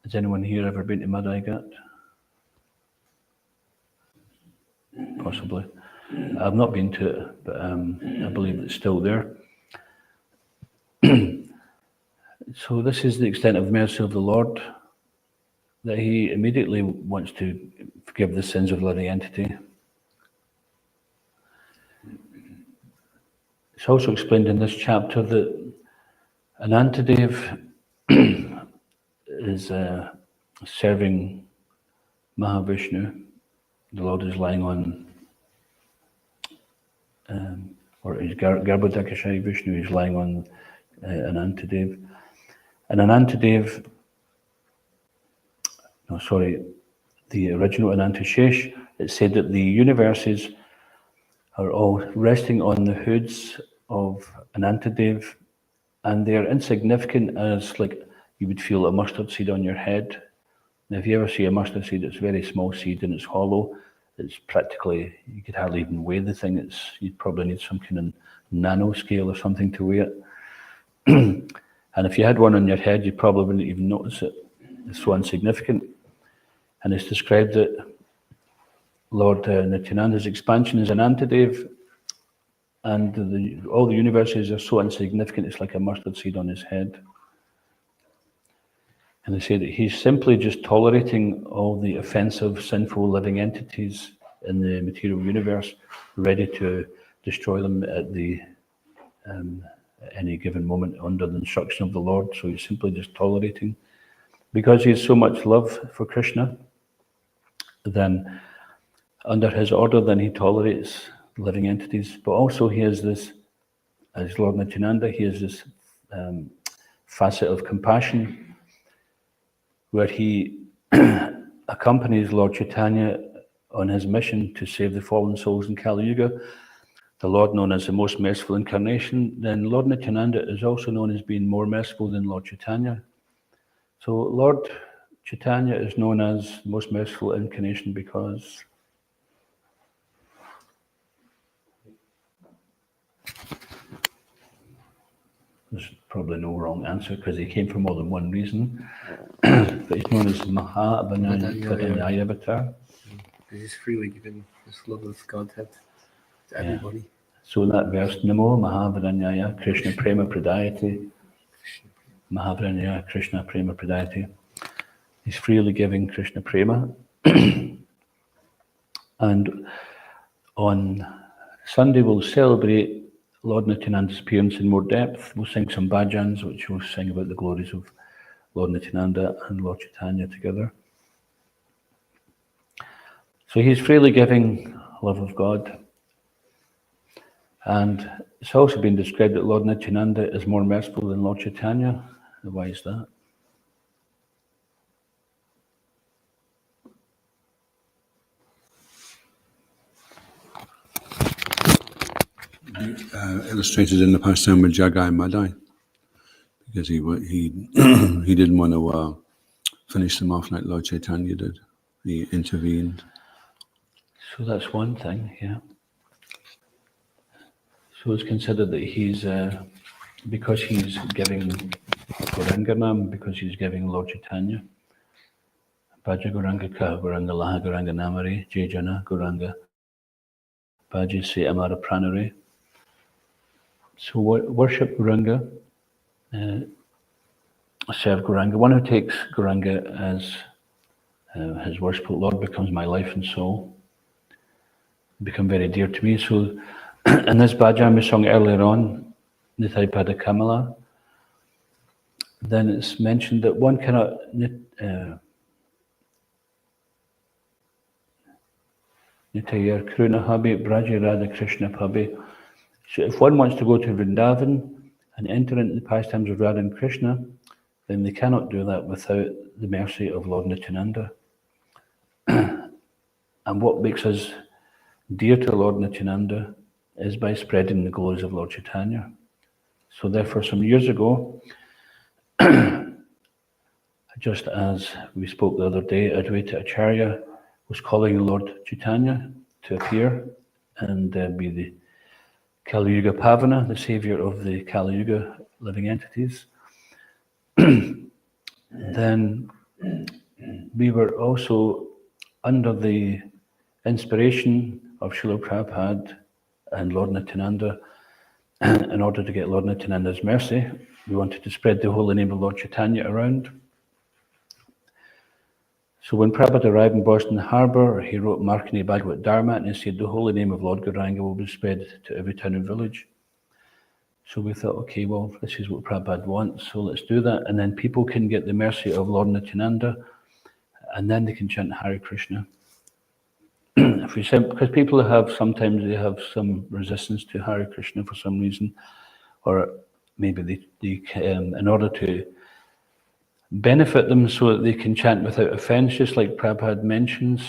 Has anyone here ever been to Madai Ghat? Possibly. I've not been to it, but I believe it's still there. So this is the extent of mercy of the Lord, that he immediately wants to forgive the sins of living entity. It's also explained in this chapter that Anantadev is serving Mahavishnu. The Lord is lying on, or is Garbhodakashayi Vishnu is lying on Anantadev. And Anantadev, the original Anantashesh, it said that the universes are all resting on the hoods of Anantadev, and they're insignificant as like you would feel a mustard seed on your head. Now, if you ever see a mustard seed, it's a very small seed and it's hollow. It's practically, you could hardly even weigh the thing. You'd probably need some kind of nano scale or something to weigh it. And if you had one on your head, you probably wouldn't even notice it. It's so insignificant. And it's described that Lord Nityananda's expansion is Anantadev, and all the universes are so insignificant, it's like a mustard seed on his head. And they say that he's simply just tolerating all the offensive, sinful living entities in the material universe, ready to destroy them at any given moment under the instruction of the Lord. So he's simply just tolerating. Because he has so much love for Krishna, then under his order, then he tolerates living entities. But also he has this, as Lord Nityananda, he has this facet of compassion, where he accompanies Lord Chaitanya on his mission to save the fallen souls in Kali Yuga. The Lord known as the most merciful incarnation, then Lord Nityananda is also known as being more merciful than Lord Chaitanya. So Lord Chaitanya is known as the most merciful incarnation because There's probably no wrong answer because he came for more than one reason. But he's known as Mahavadanyaya Avatar. He's freely giving this love of Godhead to everybody. So in that verse, Namo Mahavadanyaya Krishna Prema Pradayate, Mahavadanyaya Krishna Prema Pradayate. He's freely giving Krishna Prema. And on Sunday we'll celebrate Lord Nityananda's appearance in more depth. We'll sing some bhajans, which will sing about the glories of Lord Nityananda and Lord Chaitanya together. So he's freely giving love of God. And it's also been described that Lord Nityananda is more merciful than Lord Chaitanya. Why is that? Illustrated in the pastime with Jagai Madai, because he he didn't want to finish them off like Lord Chaitanya did. He intervened. So that's one thing, yeah. So it's considered that he's, because he's giving Gauranganam, because he's giving Lord Chaitanya, Bhaja Gauranga Ka, Gauranga Laha, Gauranga Namare, Jejana, Gauranga, Bhaja Se Amara Pranare. So worship Gauranga, serve Gauranga. One who takes Gauranga as his worshipful Lord becomes my life and soul, become very dear to me. So in this bhajan we sung earlier on, Nitai Pada Kamala, then it's mentioned that one cannot Nitayar Kruna Habi Braja Radha Krishna Pabi. So if one wants to go to Vrindavan and enter into the pastimes of Radha and Krishna, then they cannot do that without the mercy of Lord Nityananda. And what makes us dear to Lord Nityananda is by spreading the glories of Lord Chaitanya. So therefore, some years ago, just as we spoke the other day, Advaita Acharya was calling Lord Chaitanya to appear and be the Kali Yuga Pavana, the savior of the Kali Yuga living entities. Then we were also under the inspiration of Srila Prabhupada and Lord Nityananda. In order to get Lord Nityananda's mercy, we wanted to spread the holy name of Lord Chaitanya around. So when Prabhupada arrived in Boston Harbour, he wrote Markani Bhagavad Dharma, and he said the holy name of Lord Gauranga will be spread to every town and village. So we thought, okay, well, this is what Prabhupada wants, so let's do that. And then people can get the mercy of Lord Nityananda, and then they can chant Hare Krishna. If we say, because people sometimes they have some resistance to Hare Krishna for some reason, or maybe they in order to benefit them so that they can chant without offense, just like Prabhupada mentions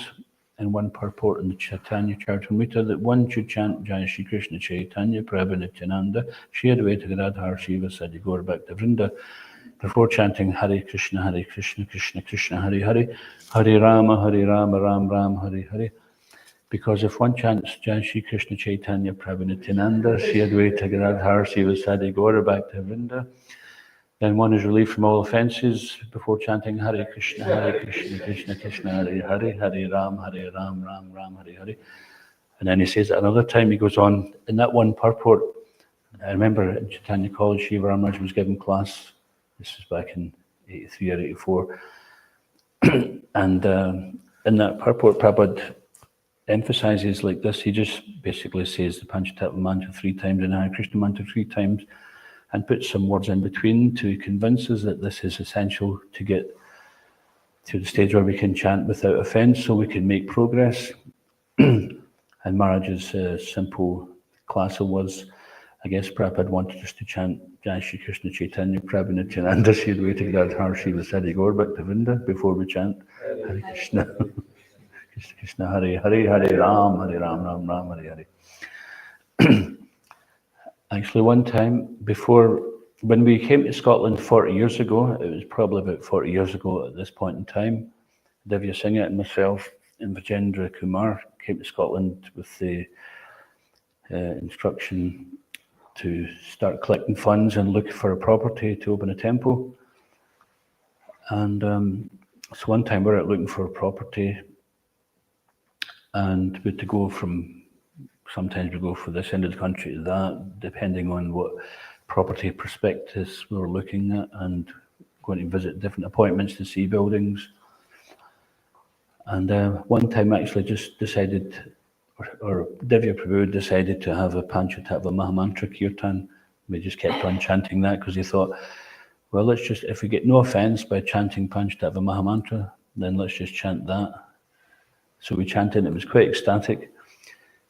in one purport in the Chaitanya Charitamrita, that one should chant Jai Shri Krishna Chaitanya Prabhu Nityananda Shri Advaita Gadadhar Shiva Sadi Gaur Bhakta Vrinda before chanting Hare Krishna Krishna Krishna Hare Hare, Hare Rama Ram Ram Hare Hare. Because if one chants Jai Shri Krishna Chaitanya Prabhu Nityananda Shri Advaita Gadadhar Shiva Sadi Gaur Bhakta Vrinda, then one is relieved from all offences before chanting Hare Krishna Krishna Krishna Hare Hare, Hare Ram Ram Ram Hare Hare. And then he says at another time, he goes on, in that one purport, I remember at Chaitanya College, Shiva Ramaraj was giving class, this was back in 83 or 84, and in that purport, Prabhupada emphasises like this, he just basically says the Panchatattva mantra 3 times and Hare Krishna mantra 3 times, and puts some words in between to convince us that this is essential to get to the stage where we can chant without offence, so we can make progress. And Maharaj's simple classel was, I guess Prabhupada wanted us to chant Jai Shri Krishna Chaitanya Prabhu Nityananda Shri Advaita Gadadhar Shiva Sadi Gaur Bhakta Vrinda before we chant Hare Krishna Krishna Krishna Hare Hare, Hare Ram Ram Ram Hare Hare. Actually, one time before, when we came to Scotland 40 years ago, it was probably about 40 years ago at this point in time, Divya Singh and myself and Vijendra Kumar came to Scotland with the instruction to start collecting funds and look for a property to open a temple. And so one time we were out looking for a property, and we had to go from, sometimes we go from this end of the country to that, depending on what property prospectus we were looking at, and going to visit different appointments to see buildings. And one time actually just decided, or Divya Prabhu decided to have a Panchatattva Mahamantra Kirtan. We just kept on chanting that because he thought, well, let's just, if we get no offense by chanting Panchatattva Mahamantra, then let's just chant that. So we chanted, and it was quite ecstatic.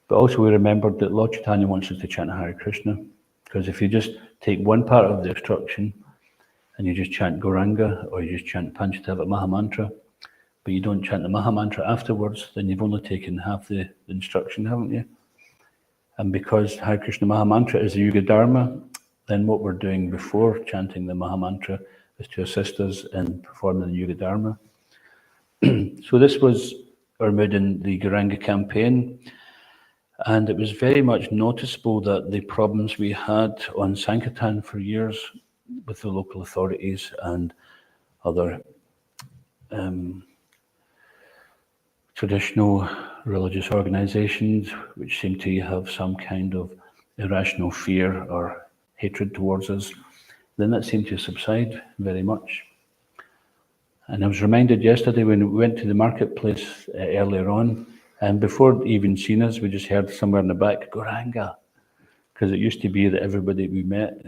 But also we remembered that Lord Chaitanya wants us to chant Hare Krishna, because if you just take one part of the instruction and you just chant Gauranga, or you just chant Panchatattva Mahamantra, but you don't chant the Mahamantra afterwards, then you've only taken half the instruction, haven't you? And because Hare Krishna Mahamantra is the Yuga Dharma, then what we're doing before chanting the Mahamantra is to assist us in performing the Yuga Dharma. So this was our mood in the Gauranga campaign, and it was very much noticeable that the problems we had on Sankirtan for years with the local authorities and other traditional religious organizations which seem to have some kind of irrational fear or hatred towards us, then that seemed to subside very much. And I was reminded yesterday when we went to the marketplace earlier on, and before even seeing us, we just heard somewhere in the back, Gauranga, because it used to be that everybody we met,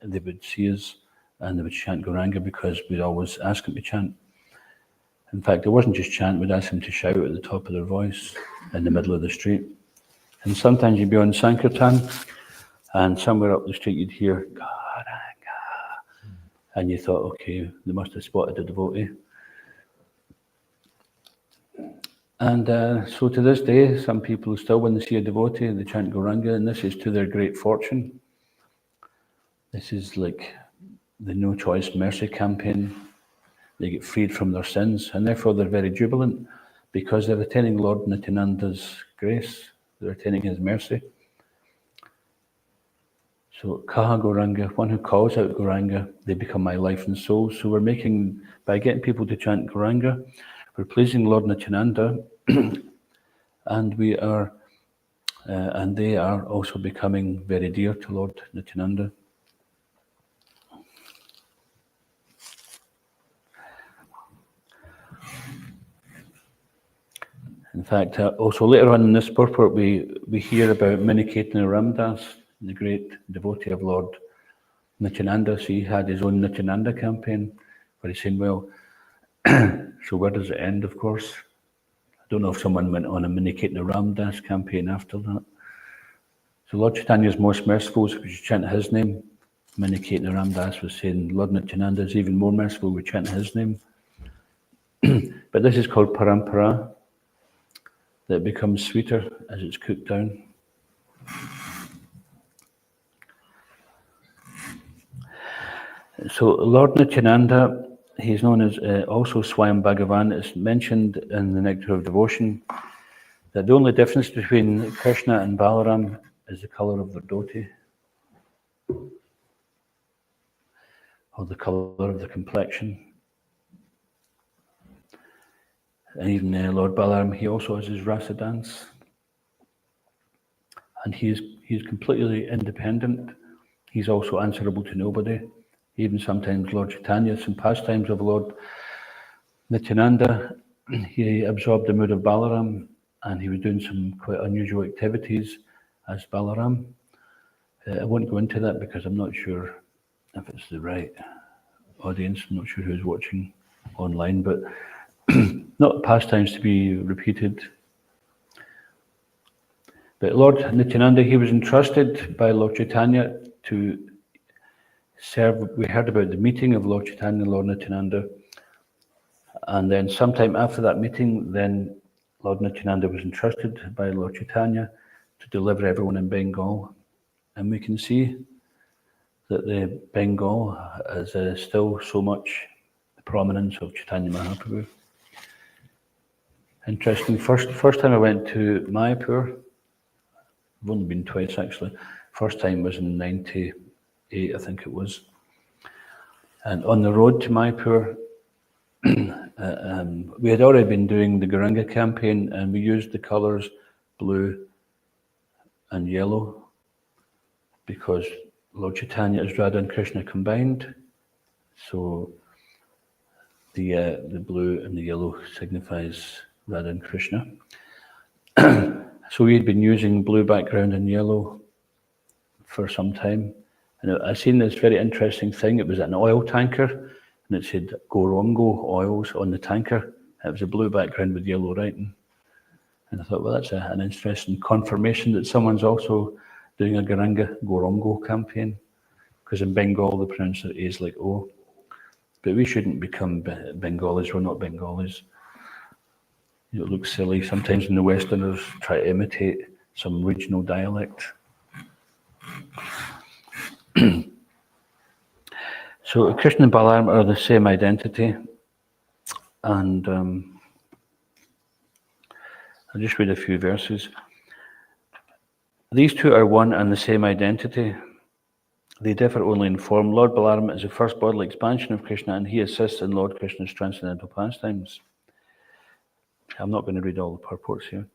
they would see us and they would chant Gauranga because we'd always ask them to chant. In fact, it wasn't just chant, we'd ask them to shout at the top of their voice in the middle of the street. And sometimes you'd be on Sankirtan, and somewhere up the street you'd hear, Gauranga. And you thought, okay, they must have spotted a devotee. And so to this day, some people still, when they see a devotee, they chant Gauranga, and this is to their great fortune. This is like the No Choice Mercy campaign. They get freed from their sins, and therefore they're very jubilant because they're attaining Lord Nityananda's grace. They're attaining his mercy. So Kaha Gauranga, one who calls out Gauranga, they become my life and soul. So we're making, by getting people to chant Gauranga, we're pleasing Lord Nityananda, and we are, and they are also becoming very dear to Lord Nityananda. In fact, also later on in this purport, we hear about Maniketana Ramdas, the great devotee of Lord Nityananda. So he had his own Nityananda campaign, where he's saying, well, so where does it end, of course? I don't know if someone went on a Maniketana Ramdas campaign after that. So Lord Chaitanya is most merciful, so we should chant his name. Maniketana Ramdas was saying, Lord Nityananda is even more merciful, we chant his name. But this is called parampara, that becomes sweeter as it's cooked down. So Lord Nityananda, he's known as also Swayam Bhagavan. It's mentioned in the Nectar of Devotion that the only difference between Krishna and Balaram is the colour of their dhoti, or the colour of the complexion. And even Lord Balaram, he also has his rasa dance. And he's completely independent. He's also answerable to nobody. Even sometimes Lord Chaitanya, some pastimes of Lord Nityananda, he absorbed the mood of Balaram, and he was doing some quite unusual activities as Balaram. I won't go into that because I'm not sure if it's the right audience. I'm not sure who's watching online, but not pastimes to be repeated. But Lord Nityananda, he was entrusted by Lord Chaitanya to serve. We heard about the meeting of Lord Chaitanya and Lord Nityananda, and then sometime after that meeting, then Lord Nityananda was entrusted by Lord Chaitanya to deliver everyone in Bengal. And we can see that the Bengal has still so much the prominence of Chaitanya Mahaprabhu. Interesting, first time I went to Mayapur, I've only been twice actually. First time was in 98, I think it was. And on the road to Mayapur, we had already been doing the Gauranga campaign, and we used the colours blue and yellow because Lord Chaitanya is Radha and Krishna combined. So the blue and the yellow signifies Radha and Krishna. So we had been using blue background and yellow for some time. And I seen this very interesting thing. It was an oil tanker, and it said Gorongo Oils on the tanker. It was a blue background with yellow writing. And I thought, well, that's an interesting confirmation that someone's also doing a Gorongo campaign. Because in Bengal, they pronounce their A's like O. But we shouldn't become Bengalis. We're not Bengalis. It looks silly. Sometimes when the Westerners try to imitate some regional dialect. So Krishna and Balaram are the same identity. And I'll just read a few verses. These two are one and the same identity. They differ only in form. Lord Balaram is the first bodily expansion of Krishna, and he assists in Lord Krishna's transcendental pastimes. I'm not going to read all the purports here.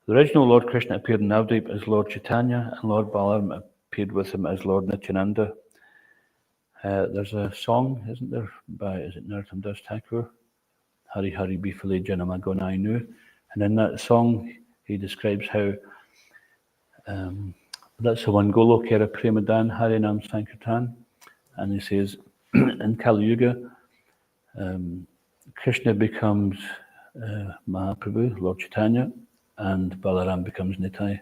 The original Lord Krishna appeared in Navadvip as Lord Chaitanya, and Lord Balaram appeared with him as Lord Nityananda. There's a song, isn't there, by, is it Narottam Das Thakur? Hari Hari Bifale Janama Gonai Nu. And in that song, he describes how that's the one Golokera Premadan Harinam Sankirtan. And he says, in Kali Yuga, Krishna becomes Mahaprabhu, Lord Chaitanya, and Balaram becomes Nitai.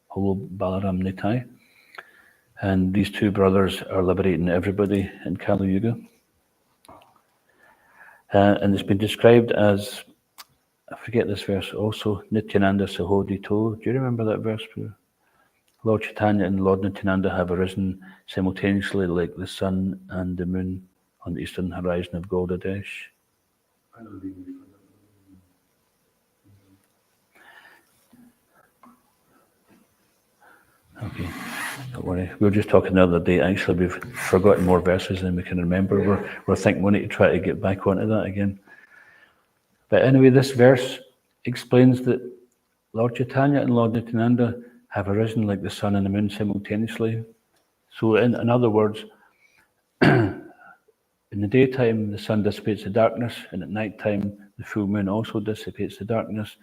Holo Balaram Nitai. And these two brothers are liberating everybody in Kali Yuga. And it's been described as, I forget this verse also, Nityananda Sahodito. Do you remember that verse? Lord Chaitanya and Lord Nityananda have arisen simultaneously like the sun and the moon on the eastern horizon of Goldadesh. Okay, don't worry. We were just talking the other day. Actually, we've forgotten more verses than we can remember. We're thinking we need to try to get back onto that again. But anyway, this verse explains that Lord Chaitanya and Lord Nityananda have arisen like the sun and the moon simultaneously. So in other words, in the daytime, the sun dissipates the darkness, and at night time, the full moon also dissipates the darkness.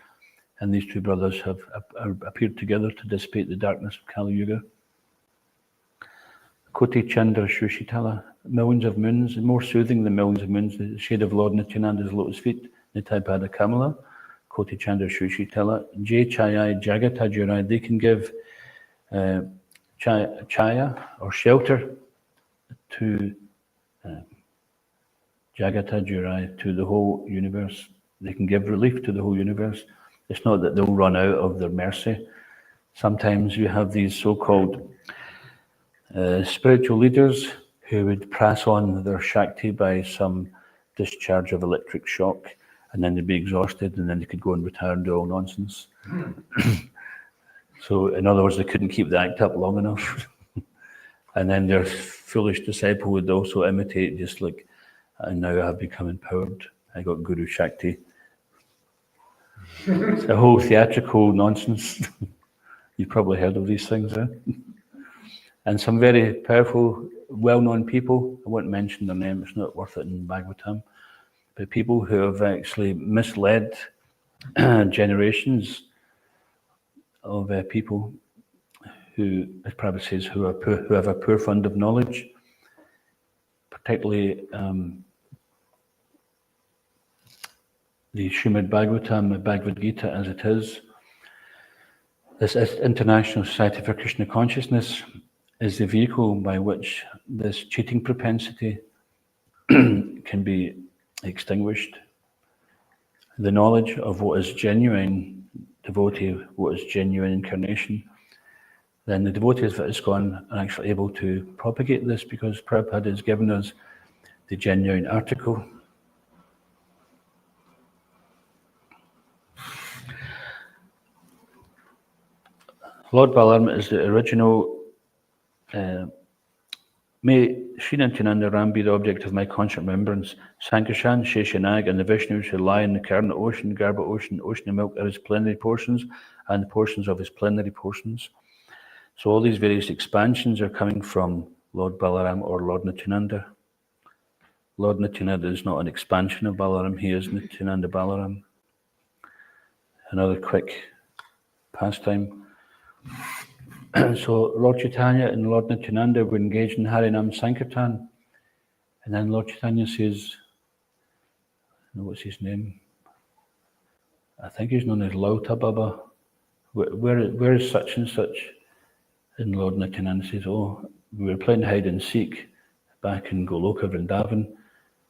And these two brothers have appeared together to dissipate the darkness of Kali Yuga. Koti Chandra Shushitala, millions of moons, more soothing than millions of moons, the shade of Lord Nityananda's lotus feet, Nitai Pada Kamala, Koti Chandra Shushitala, Jai Chayai Jagata Jurai, they can give chaya or shelter to Jagata Jurai, to the whole universe. They can give relief to the whole universe. It's not that they'll run out of their mercy. Sometimes you have these so-called spiritual leaders who would pass on their Shakti by some discharge of electric shock, and then they'd be exhausted, and then they could go and retire and do all nonsense. So, in other words, they couldn't keep the act up long enough. And then their foolish disciple would also imitate, just like, and now I have become empowered. I got Guru Shakti. It's a whole theatrical nonsense. You've probably heard of these things, eh? And some very powerful, well-known people, I won't mention their name, it's not worth it in Bhagavatam, but people who have actually misled generations of people who, as Prabhupada says, who have a poor fund of knowledge, particularly the Srimad Bhagavatam, the Bhagavad Gita as it is. This International Society for Krishna Consciousness is the vehicle by which this cheating propensity can be extinguished. The knowledge of what is genuine devotee, what is genuine incarnation, then the devotees of ISKCON are actually able to propagate this because Prabhupada has given us the genuine article. Lord Balaram is the original. May Sri Nityananda Ram be the object of my constant remembrance. Sankarshan, Sheshanag, and the Vishnus who lie in the Karna ocean, Garbha ocean, ocean of milk are his plenary portions, and the portions of his plenary portions. So all these various expansions are coming from Lord Balaram or Lord Nityananda. Lord Nityananda is not an expansion of Balaram, he is Nityananda Balaram. Another quick pastime. So Lord Chaitanya and Lord Nityananda were engaged in Harinam Sankirtan. And then Lord Chaitanya says, what's his name? I think he's known as Lauta Baba. Where is such and such? And Lord Nityananda says, oh, we were playing hide and seek back in Goloka Vrindavan,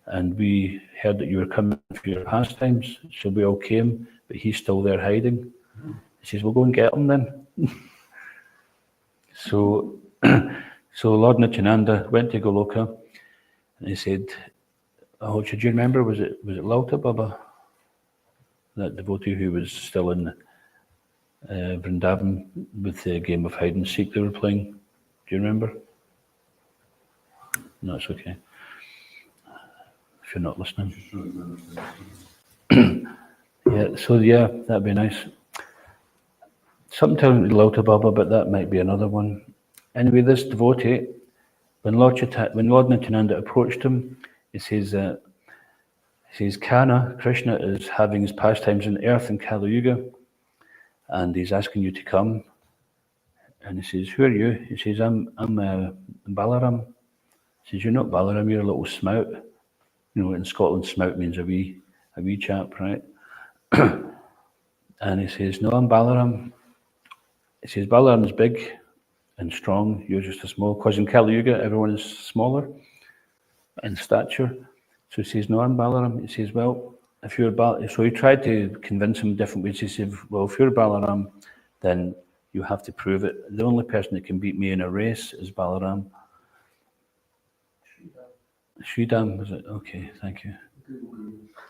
and we heard that you were coming for your pastimes, so we all came, but he's still there hiding. He says, we'll go and get him then. So Lord Nityananda went to Goloka, and he said, oh, should you remember, was it Lauta Baba? That devotee who was still in Vrindavan with the game of hide and seek they were playing. Do you remember? No, it's okay. If you're not listening. Yeah, that'd be nice. Something tells me Lauta Baba, but that might be another one. Anyway, this devotee, when Lord Nityananda approached him, he says, Kana, Krishna, is having his pastimes on earth in Kali Yuga, and he's asking you to come. And he says, who are you? He says, I'm Balaram. He says, you're not Balaram, you're a little smout. You know, in Scotland, smout means a wee chap, right? And he says, no, I'm Balaram. He says, Balaram is big and strong, you're just a small, because in Kali Yuga, everyone is smaller in stature. So he says, no, I'm Balaram. He says, well, if you're Balaram, so he tried to convince him different ways. He said, well, if you're Balaram, then you have to prove it. The only person that can beat me in a race is Balaram. Sridham, was it? Okay, thank you.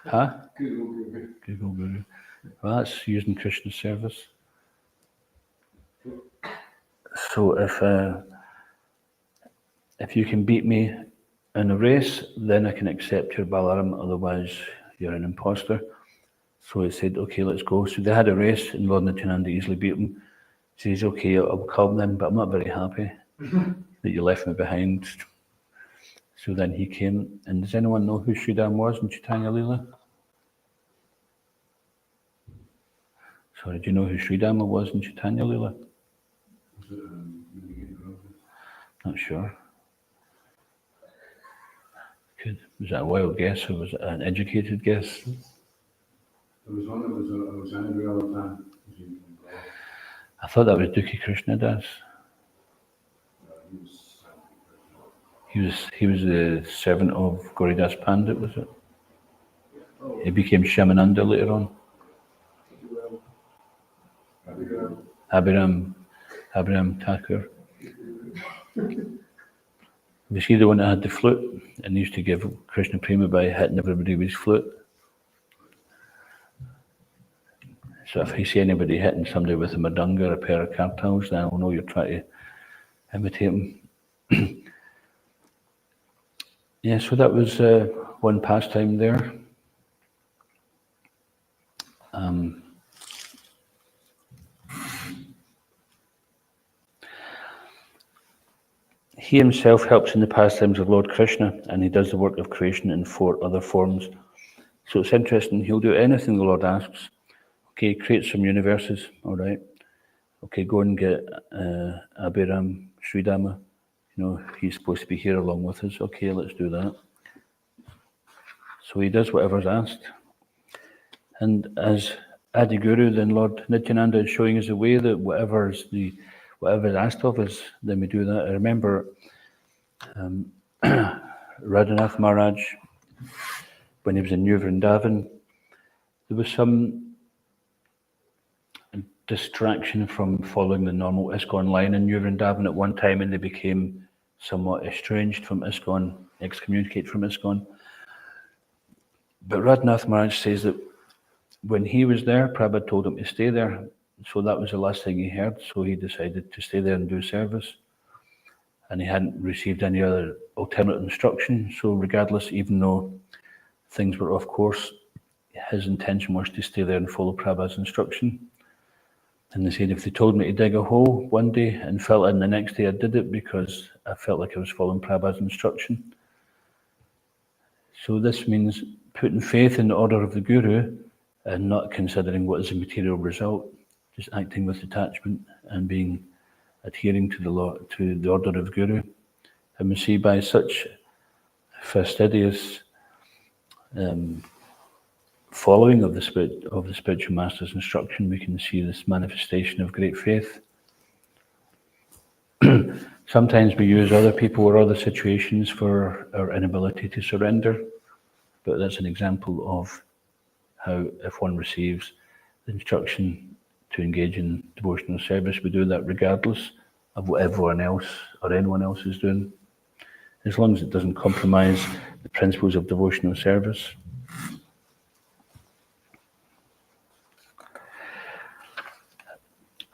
Huh? Google Guru. Well, that's using Krishna's service. So if you can beat me in a race, then I can accept your Balaram, otherwise you're an imposter. So he said, okay, let's go. So they had a race, and Lord Nityananda easily beat him. So he says, okay, I'll come then, but I'm not very happy that you left me behind. So then he came, and does anyone know who Sridham was in Chaitanya Leela? Sorry, do you know who Sridhama was in Chaitanya Leela? Not sure. Was that a wild guess, or was it an educated guess? There was one that was angry all the time. I thought that was Dukhi Krishna Das. He was the servant of Gauridas Pandit, was it? He became Shyamananda later on. Abhiram Thakur. Was he the one that had the flute and used to give Krishna Prema by hitting everybody with his flute? So if you see anybody hitting somebody with a mridanga or a pair of kartals, then I'll know you're trying to imitate him. Yeah, so that was one pastime there. He himself helps in the pastimes of Lord Krishna, and he does the work of creation in 4 other forms. So it's interesting, he'll do anything the Lord asks. Okay, create some universes, all right. Okay, go and get Abhiram Sridhama. You know, he's supposed to be here along with us. Okay, let's do that. So he does whatever's asked. And as Adi Guru, then Lord Nityananda is showing us the way that whatever is asked of us, then we do that. I remember Radhanath Maharaj, when he was in New Vrindavan, there was some distraction from following the normal ISKCON line in New Vrindavan at one time, and they became somewhat estranged from ISKCON, excommunicated from ISKCON. But Radhanath Maharaj says that when he was there, Prabhupada told him to stay there. So that was the last thing he heard. So he decided to stay there and do service. And he hadn't received any other alternate instruction. So regardless, even though things were off course, his intention was to stay there and follow Prabhupada's instruction. And they said if they told me to dig a hole one day and fill it in the next day, I did it because I felt like I was following Prabhupada's instruction. So this means putting faith in the order of the Guru and not considering what is the material result, just acting with detachment and adhering to the law, to the order of Guru. And we see by such fastidious following of the spiritual master's instruction, we can see this manifestation of great faith. Sometimes we use other people or other situations for our inability to surrender, but that's an example of how if one receives the instruction to engage in devotional service, we do that regardless of what everyone else or anyone else is doing, as long as it doesn't compromise the principles of devotional service.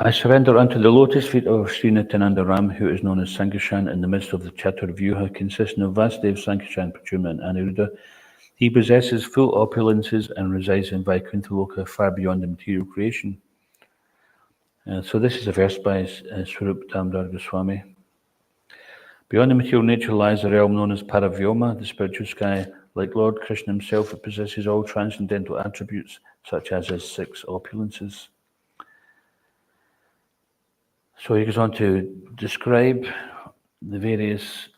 I surrender unto the lotus feet of Sri Nityananda Ram, who is known as Sankarshan, in the midst of the Chaturvyuha, consisting of Vasudev, Sankarshan, Pradyumna, and Aniruddha. He possesses full opulences and resides in Vaikuntha Loka, far beyond the material creation. So this is a verse by Swarup Damodar Goswami. Beyond the material nature lies a realm known as Paravyoma, the spiritual sky. Like Lord Krishna himself, it possesses all transcendental attributes, such as his 6 opulences. So he goes on to describe the various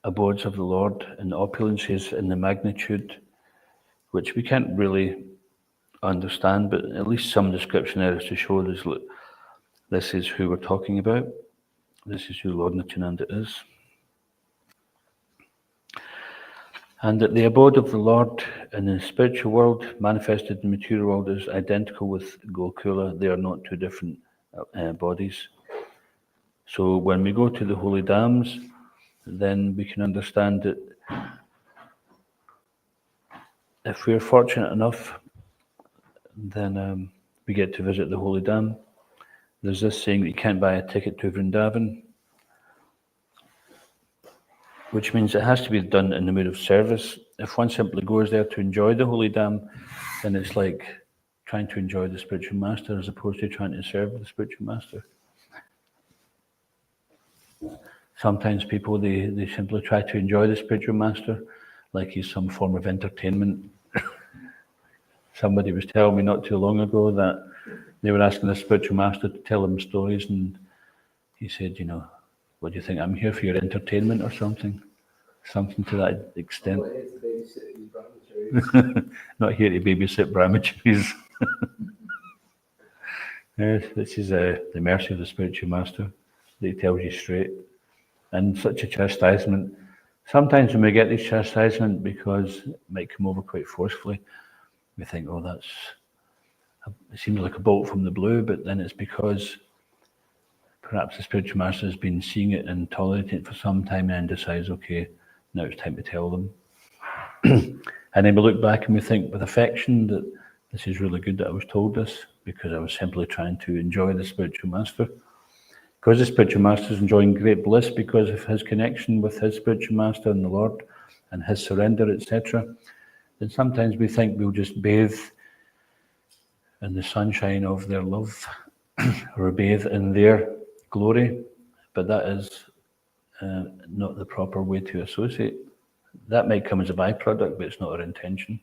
abodes of the Lord and the opulences and the magnitude, which we can't really understand, but at least some description there is to show us, look, this is who we're talking about. This is who Lord Nityananda is. And that the abode of the Lord in the spiritual world, manifested in the material world, is identical with Gokula. They are not two different bodies. So when we go to the holy dams, then we can understand that if we're fortunate enough, then we get to visit the holy dam. There's this saying that you can't buy a ticket to Vrindavan, which means it has to be done in the mood of service. If one simply goes there to enjoy the holy dam, then it's like trying to enjoy the spiritual master as opposed to trying to serve the spiritual master. Sometimes people, they simply try to enjoy the spiritual master like he's some form of entertainment. Somebody was telling me not too long ago that they were asking the spiritual master to tell them stories, and he said, what do you think, I'm here for your entertainment or something? Something to that extent. Not here to babysit brahmacharis. Yes, this is the mercy of the spiritual master, that he tells you straight. And such a chastisement, sometimes when we get this chastisement, because it might come over quite forcefully, we think, it seems like a bolt from the blue, but then it's because perhaps the spiritual master has been seeing it and tolerating it for some time and decides, okay, now it's time to tell them. And then we look back and we think with affection that this is really good that I was told this, because I was simply trying to enjoy the spiritual master. Because the spiritual master is enjoying great bliss because of his connection with his spiritual master and the Lord and his surrender, etc., then sometimes we think we'll just bathe in the sunshine of their love or bathe in their glory, but that is not the proper way to associate. That might come as a byproduct, but it's not our intention.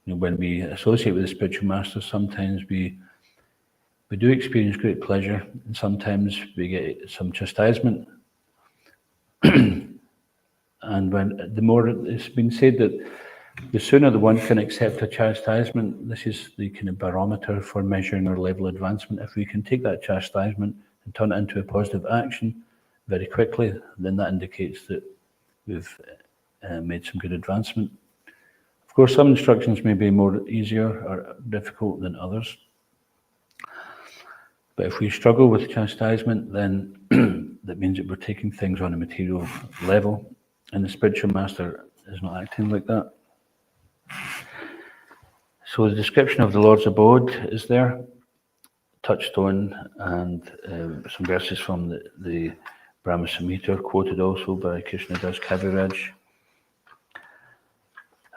When we associate with the spiritual master, sometimes we do experience great pleasure, and sometimes we get some chastisement. And the more it's been said that the sooner the one can accept a chastisement, this is the kind of barometer for measuring our level of advancement. If we can take that chastisement and turn it into a positive action very quickly, then that indicates that we've made some good advancement. Of course, some instructions may be more easier or difficult than others. But if we struggle with chastisement, then that means that we're taking things on a material level, and the spiritual master is not acting like that. So the description of the Lord's abode is there, touched on, and some verses from the Brahma Samhita are quoted also by Krishnadas Kaviraj.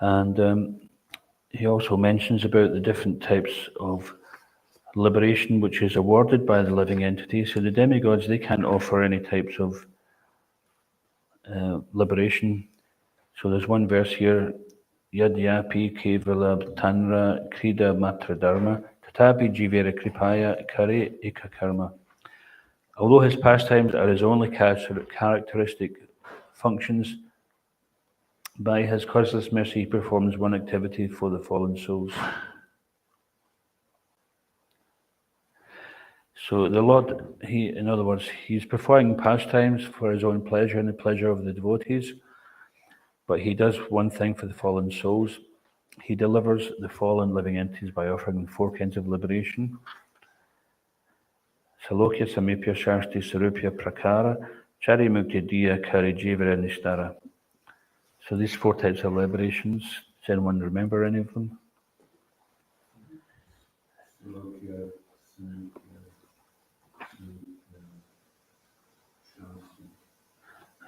And he also mentions about the different types of liberation which is awarded by the living entity. So the demigods, they can't offer any types of liberation. So there's one verse here, Yadyapi kevala tanra krida matra dharma tatapi jivera kripaya kare eka karma. Although his pastimes are his only characteristic functions, by his causeless mercy he performs one activity for the fallen souls. So the Lord, in other words, he's performing pastimes for his own pleasure and the pleasure of the devotees, but he does one thing for the fallen souls. He delivers the fallen living entities by offering them 4 kinds of liberation. Salokya, Samipya, Shashti, Sarupya, Prakara, Chari Mukti, Diya, Kari, Jivara, Nishtara. So these 4 types of liberations, does anyone remember any of them?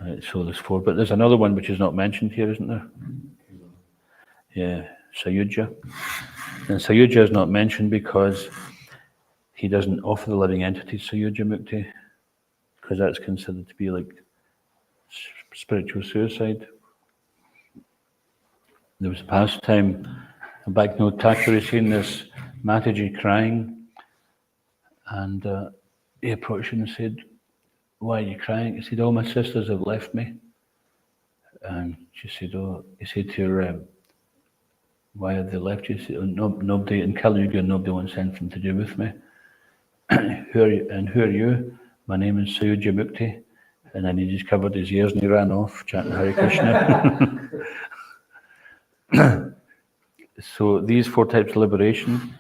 Right, so there's 4, but there's another one which is not mentioned here, isn't there? Yeah, Sayuja. And Sayuja is not mentioned because he doesn't offer the living entity Sayuja Mukti, because that's considered to be like spiritual suicide. There was a pastime, back in Thakur, he's seen this Mataji crying, and he approached her and said, "Why are you crying?" He said, "All my sisters have left me." And she said, "Oh," he said to her, "Why have they left you?" She said, "Oh, nobody in Kali Yuga, nobody wants anything to do with me." "Who are you? And who are you?" "My name is Sayuja Mukti." And then he just covered his ears and he ran off chanting Hare Krishna. So these 4 types of liberation.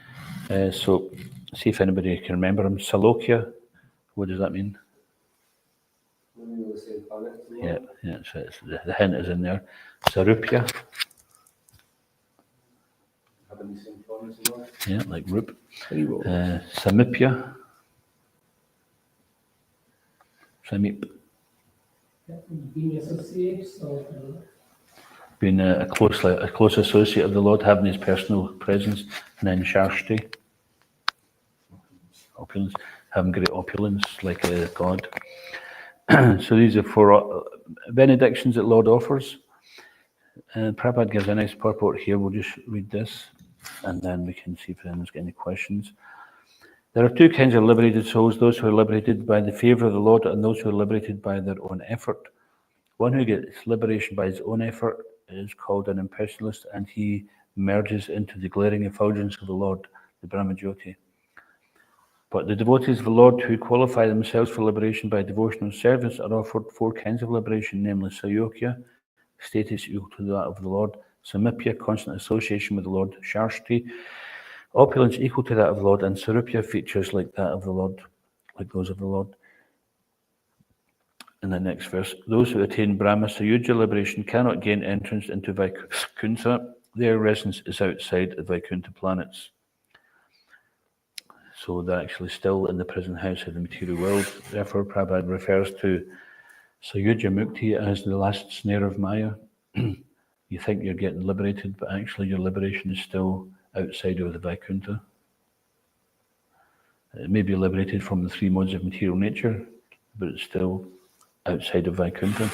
So see if anybody can remember them. Salokya, what does that mean? Yeah, so the hint is in there. Sarupya. Yeah, like Rup. Samipya. Samip. Being associates or Being a close associate of the Lord, having his personal presence. And then Shashti. Opulence, having great opulence like a God. So these are 4 benedictions that Lord offers. Prabhupada gives a nice purport here. We'll just read this and then we can see if anyone's got any questions. There are 2 kinds of liberated souls, those who are liberated by the favour of the Lord and those who are liberated by their own effort. One who gets liberation by his own effort is called an impersonalist, and he merges into the glaring effulgence of the Lord, the Brahmajyoti. But the devotees of the Lord who qualify themselves for liberation by devotional service are offered 4 kinds of liberation, namely Sayokya, status equal to that of the Lord; Samipya, constant association with the Lord; Shashti, opulence equal to that of the Lord; and Sarupya, features like that of the Lord, like those of the Lord. In the next verse, those who attain Brahma Sayuja liberation cannot gain entrance into Vaikuntha. Their residence is outside the Vaikuntha planets. So they're actually still in the prison house of the material world. Therefore, Prabhupada refers to Sayuja Mukti as the last snare of Maya. You think you're getting liberated, but actually your liberation is still outside of the Vaikuntha. It may be liberated from the 3 modes of material nature, but it's still outside of Vaikuntha.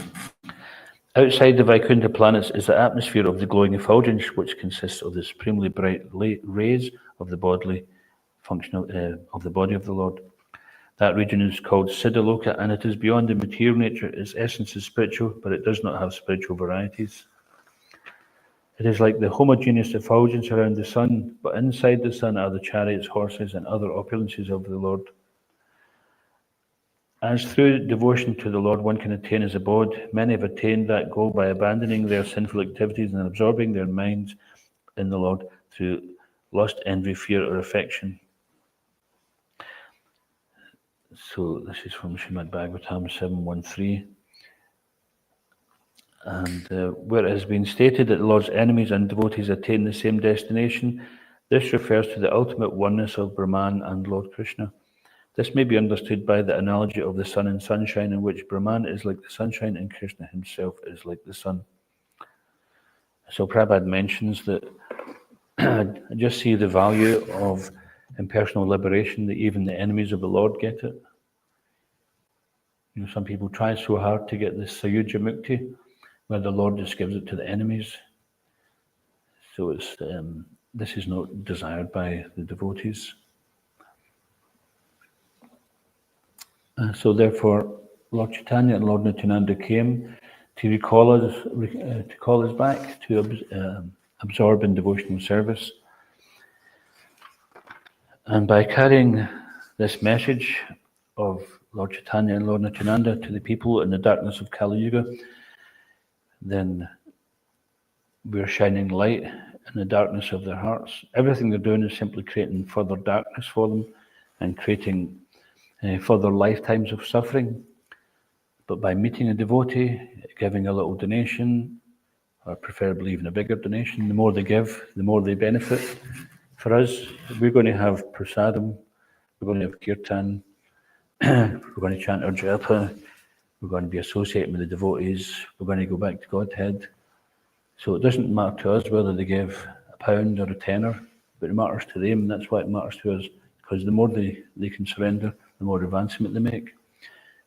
Outside the Vaikuntha planets is the atmosphere of the glowing effulgence, which consists of the supremely bright rays of the bodily function of the body of the Lord. That region is called Siddhaloka, and it is beyond the material nature. Its essence is spiritual, but it does not have spiritual varieties. It is like the homogeneous effulgence around the sun, but inside the sun are the chariots, horses, and other opulences of the Lord. As through devotion to the Lord one can attain his abode, many have attained that goal by abandoning their sinful activities and absorbing their minds in the Lord through lust, envy, fear, or affection. So this is from Srimad Bhagavatam 7.1.3. And where it has been stated that the Lord's enemies and devotees attain the same destination, This refers to the ultimate oneness of Brahman and Lord Krishna. This may be understood by the analogy of the sun and sunshine, in which Brahman is like the sunshine and Krishna himself is like the sun. So Prabhupada mentions that I just see the value of impersonal liberation, that even the enemies of the Lord get it. You know, some people try so hard to get this Sayuja Mukti, where the Lord just gives it to the enemies. So it's this is not desired by the devotees. So therefore, Lord Chaitanya and Lord Nityananda came to call us back to absorb in devotional service. And by carrying this message of Lord Chaitanya and Lord Nityananda to the people in the darkness of Kali Yuga, then we're shining light in the darkness of their hearts. Everything they're doing is simply creating further darkness for them and creating further lifetimes of suffering. But by meeting a devotee, giving a little donation, or preferably even a bigger donation, the more they give, the more they benefit. For us, we're going to have prasadam, we're going to have kirtan, we're going to chant our japa, we're going to be associated with the devotees, we're going to go back to Godhead. So it doesn't matter to us whether they give £1 or a tenner, but it matters to them, and that's why it matters to us, because the more they can surrender, the more advancement they make.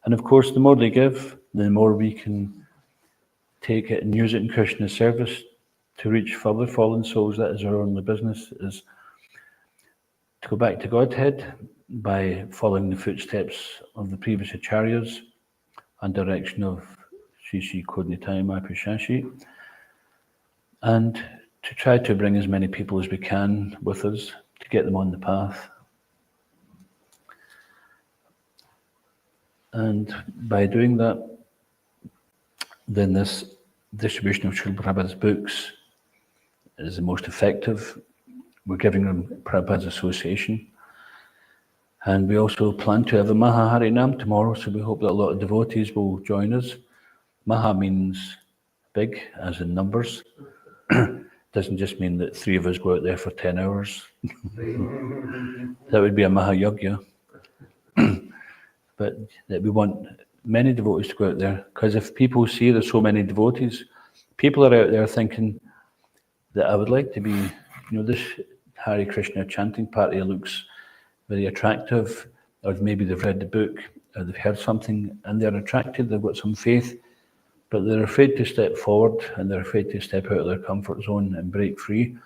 And of course, the more they give, the more we can take it and use it in Krishna's service to reach further fallen souls. That is our only business, is to go back to Godhead by following the footsteps of the previous acharyas and direction of Sri Sri Kodnitai Mahaprashashi, and to try to bring as many people as we can with us to get them on the path. And by doing that, then this distribution of Srila Prabhupada's books is the most effective. We're giving them Prabhupada's association. And we also plan to have a Maha Harinam tomorrow, so we hope that a lot of devotees will join us. Maha means big, as in numbers. Doesn't just mean that 3 of us go out there for 10 hours. That would be a Maha Yajna. But that we want many devotees to go out there, because if people see there's so many devotees, people are out there thinking that I would like to be, this Hare Krishna chanting party looks very attractive, or maybe they've read the book, or they've heard something, and they're attracted, they've got some faith, but they're afraid to step forward, and they're afraid to step out of their comfort zone and break free.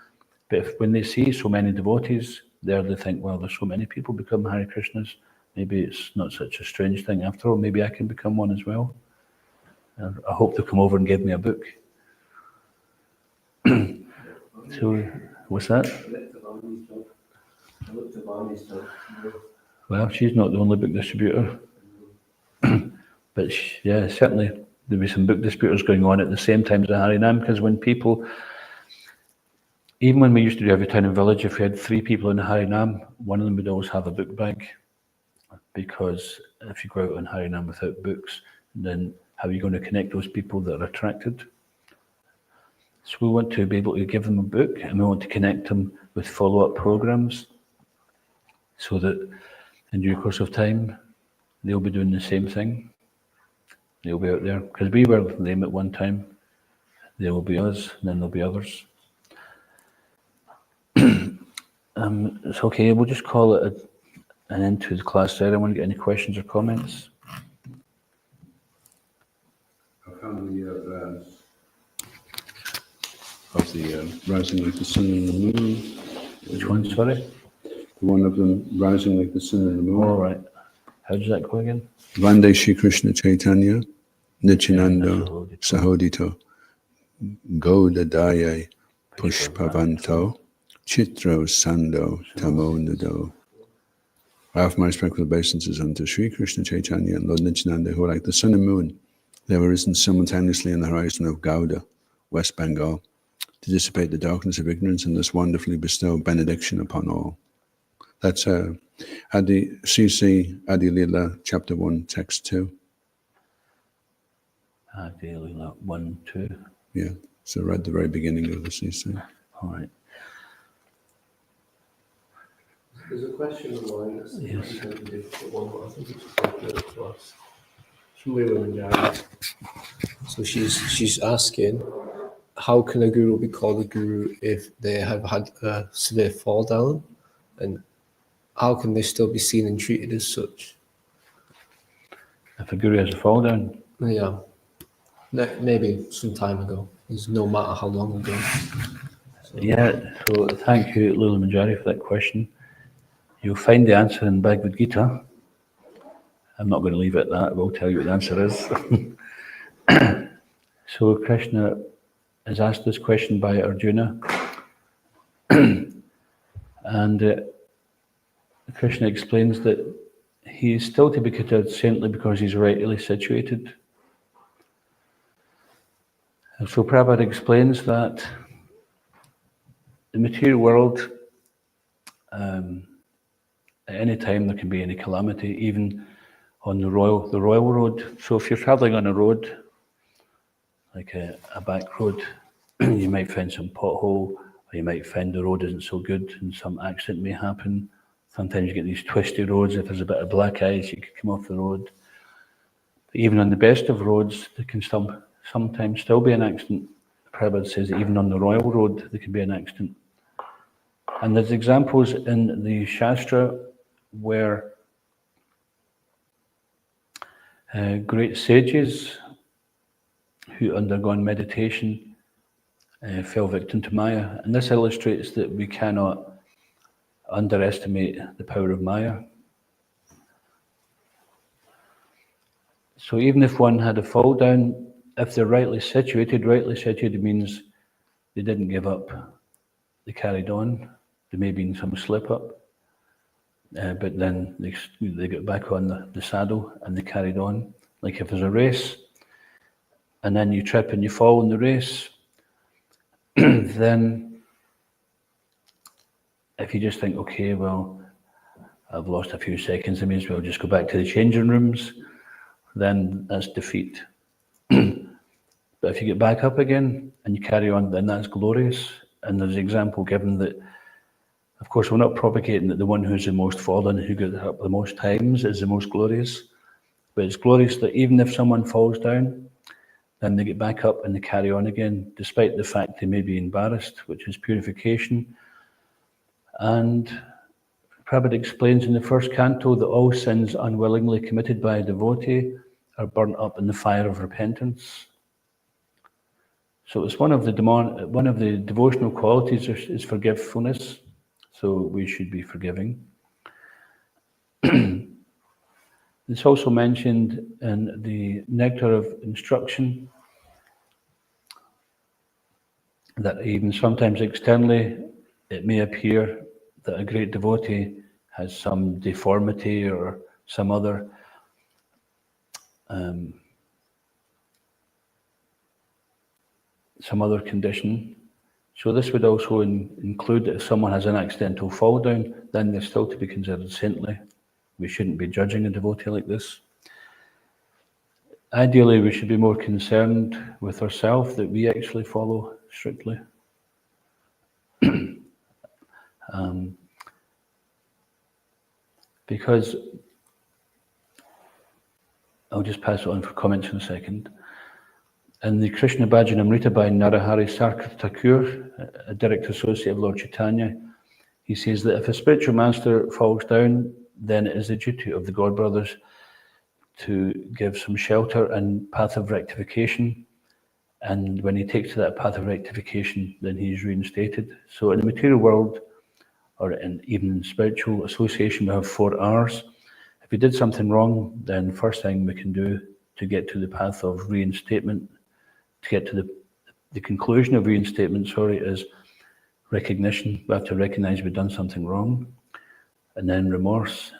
But when they see so many devotees there, they think, well, there's so many people become Hare Krishnas, maybe it's not such a strange thing after all, maybe I can become one as well. I hope they'll come over and give me a book. So, what's that? Well, she's not the only book distributor. But yeah, certainly there'll be some book distributors going on at the same time as the Harinam, because when people, even when we used to do every town and village, if we had 3 people in the Harinam, one of them would always have a book bag, because if you go out on Harinam without books, then how are you going to connect those people that are attracted? So we want to be able to give them a book, and we want to connect them with follow-up programs, so that in due course of time, they'll be doing the same thing. They'll be out there, because we were them at one time. They will be us, and then there'll be others. It's okay, we'll just call it an end to the class there. I want to get any questions or comments. How come the of the rising like the sun and the moon? Which one, sorry? One of them rising like the sun and the moon. All right. How does that go again? Vande Shri Krishna Chaitanya, Nityananda Sahodito, Gaudadaye Pushpavanto, Chitro Sando Tamo Nudo. I offer my respectful obeisances unto Sri Krishna Chaitanya and Lord Nityananda, who are like the sun and moon. They have arisen simultaneously on the horizon of Gauda, West Bengal, to dissipate the darkness of ignorance and thus wonderfully bestow benediction upon all. That's Adi CC Adi Lila, chapter 1, text 2. Adi Lila 1, 2. Yeah, so right at the very beginning of the CC. All right. There's a question online that's Yes. a difficult one, but I think it's appropriate to ask. From Leela Manjari. So she's asking, how can a guru be called a guru if they have had a severe fall down, and how can they still be seen and treated as such? If a guru has a fall down, Yeah, maybe some time ago. It's no matter how long ago. yeah. So thank you, Lula Manjari, for that question. You'll find the answer in Bhagavad Gita. I'm not going to leave it at that. I will tell you what the answer is. So Krishna is asked this question by Arjuna, and Krishna explains that he is still to be considered saintly because he's rightly situated. And so Prabhupada explains that the material world, at any time there can be any calamity, even on the royal road. So if you're traveling on a road, like a back road, you might find some pothole, or you might find the road isn't so good and some accident may happen. Sometimes you get these twisty roads. If there's a bit of black ice, you could come off the road. But even on the best of roads, there can sometimes still be an accident. Prabhupada says that even on the royal road, there can be an accident. And there's examples in the Shastra where great sages who undergone meditation fell victim to Maya. And this illustrates that we cannot underestimate the power of Maya. So even if one had a fall down, if they're rightly situated means they didn't give up. They carried on. There may have been some slip up, but then they got back on the saddle and they carried on. Like if there's a race and then you trip and you fall in the race, then if you just think, okay, well, I've lost a few seconds, I may as well just go back to the changing rooms, then that's defeat. But if you get back up again and you carry on, then that's glorious. And there's an example given that, of course, we're not propagating that the one who's the most fallen, who gets up the most times, is the most glorious. But it's glorious that even if someone falls down, then they get back up and they carry on again, despite the fact they may be embarrassed, which is purification. And Prabhupada explains in the first canto that all sins unwillingly committed by a devotee are burnt up in the fire of repentance. So it's one of the devotional qualities is forgivefulness. So we should be forgiving. It's also mentioned in the Nectar of Instruction that even sometimes externally it may appear that a great devotee has some deformity or some other condition. So this would also include that if someone has an accidental fall down, then they're still to be considered saintly. We shouldn't be judging a devotee like this. Ideally, we should be more concerned with ourselves that we actually follow strictly. Because, I'll just pass it on for comments in a second. In the Krishna Bhajanamrita by Narahari Sarkar Thakur, a direct associate of Lord Chaitanya, he says that if a spiritual master falls down, then it is the duty of the God Brothers to give some shelter and path of rectification. And when he takes to that path of rectification, then he is reinstated. So in the material world, or even in spiritual association, we have 4 R's. If we did something wrong, then first thing we can do to get to the path of reinstatement, to get to the conclusion of reinstatement, is recognition. We have to recognize we've done something wrong. And then remorse.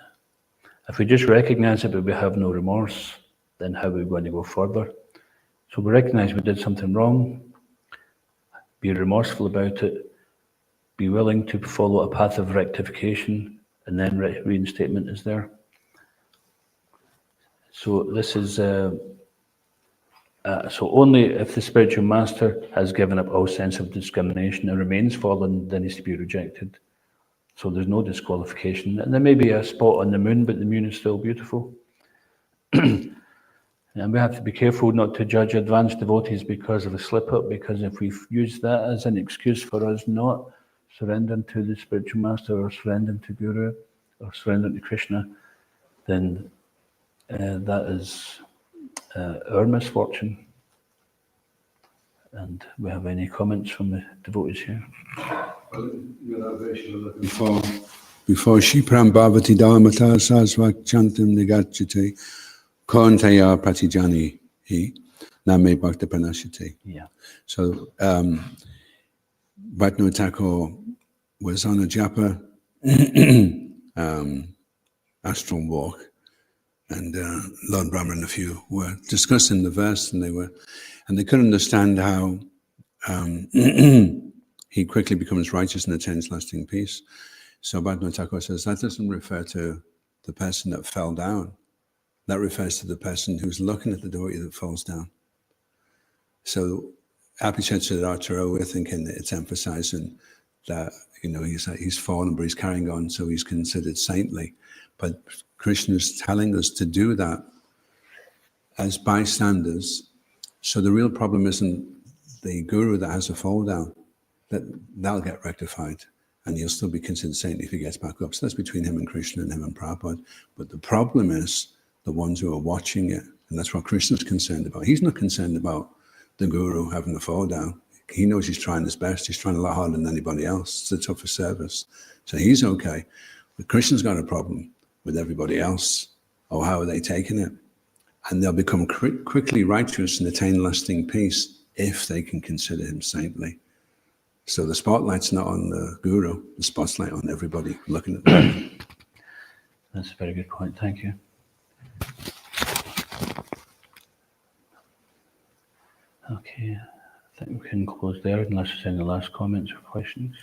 If we just recognize it but we have no remorse, then how are we going to go further? So we recognize we did something wrong, be remorseful about it, be willing to follow a path of rectification, and then reinstatement is there. So this is, so only if the spiritual master has given up all sense of discrimination and remains fallen, then he's to be rejected. So there's no disqualification. And there may be a spot on the moon, but the moon is still beautiful. And we have to be careful not to judge advanced devotees because of a slip-up, because if we use that as an excuse for us not surrendering to the spiritual master or surrendering to Guru or surrendering to Krishna, then that is our misfortune. And we have any comments from the devotees here? Before Shipram Bhavati Dharmata Sasvak Chantam Nigachate Kauntaya Pratijani He Name Bhakta Pranashite. Yeah. So Bhatno Thakur was on a japa astral walk, and Lord Brahma and a few were discussing the verse, and they couldn't understand how he quickly becomes righteous and attains lasting peace. So Bhatno Thakur says that doesn't refer to the person that fell down. That refers to the person who's looking at the devotee that falls down. So Apichatchadachara, we're thinking that it's emphasizing that, he's fallen, but he's carrying on, so he's considered saintly. But Krishna is telling us to do that as bystanders. So the real problem isn't the guru that has a fall down. That'll get rectified, and he'll still be considered saintly if he gets back up. So that's between him and Krishna and him and Prabhupada. But the problem is the ones who are watching it, and that's what Krishna's concerned about. He's not concerned about the guru having a fall down. He knows he's trying his best. He's trying a lot harder than anybody else. It's a tougher service. So he's okay. But Krishna's got a problem with everybody else. Oh, how are they taking it? And they'll become quickly righteous and attain lasting peace if they can consider him saintly. So the spotlight's not on the guru, the spotlight on everybody looking at them. That's a very good point. Thank you. Okay, I think we can close there unless there's any last comments or questions.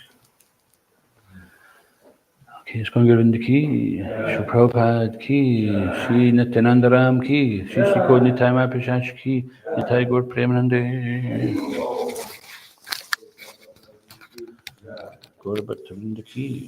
Okay, it's going to go in the key. Shri Prabhupada ki, Shri Nityananda Ram ki, Shri Shri Kod Nitai Mahaprasad ki, Nitai Gaur Premanande. Gaur Bhatta Vrinda ki.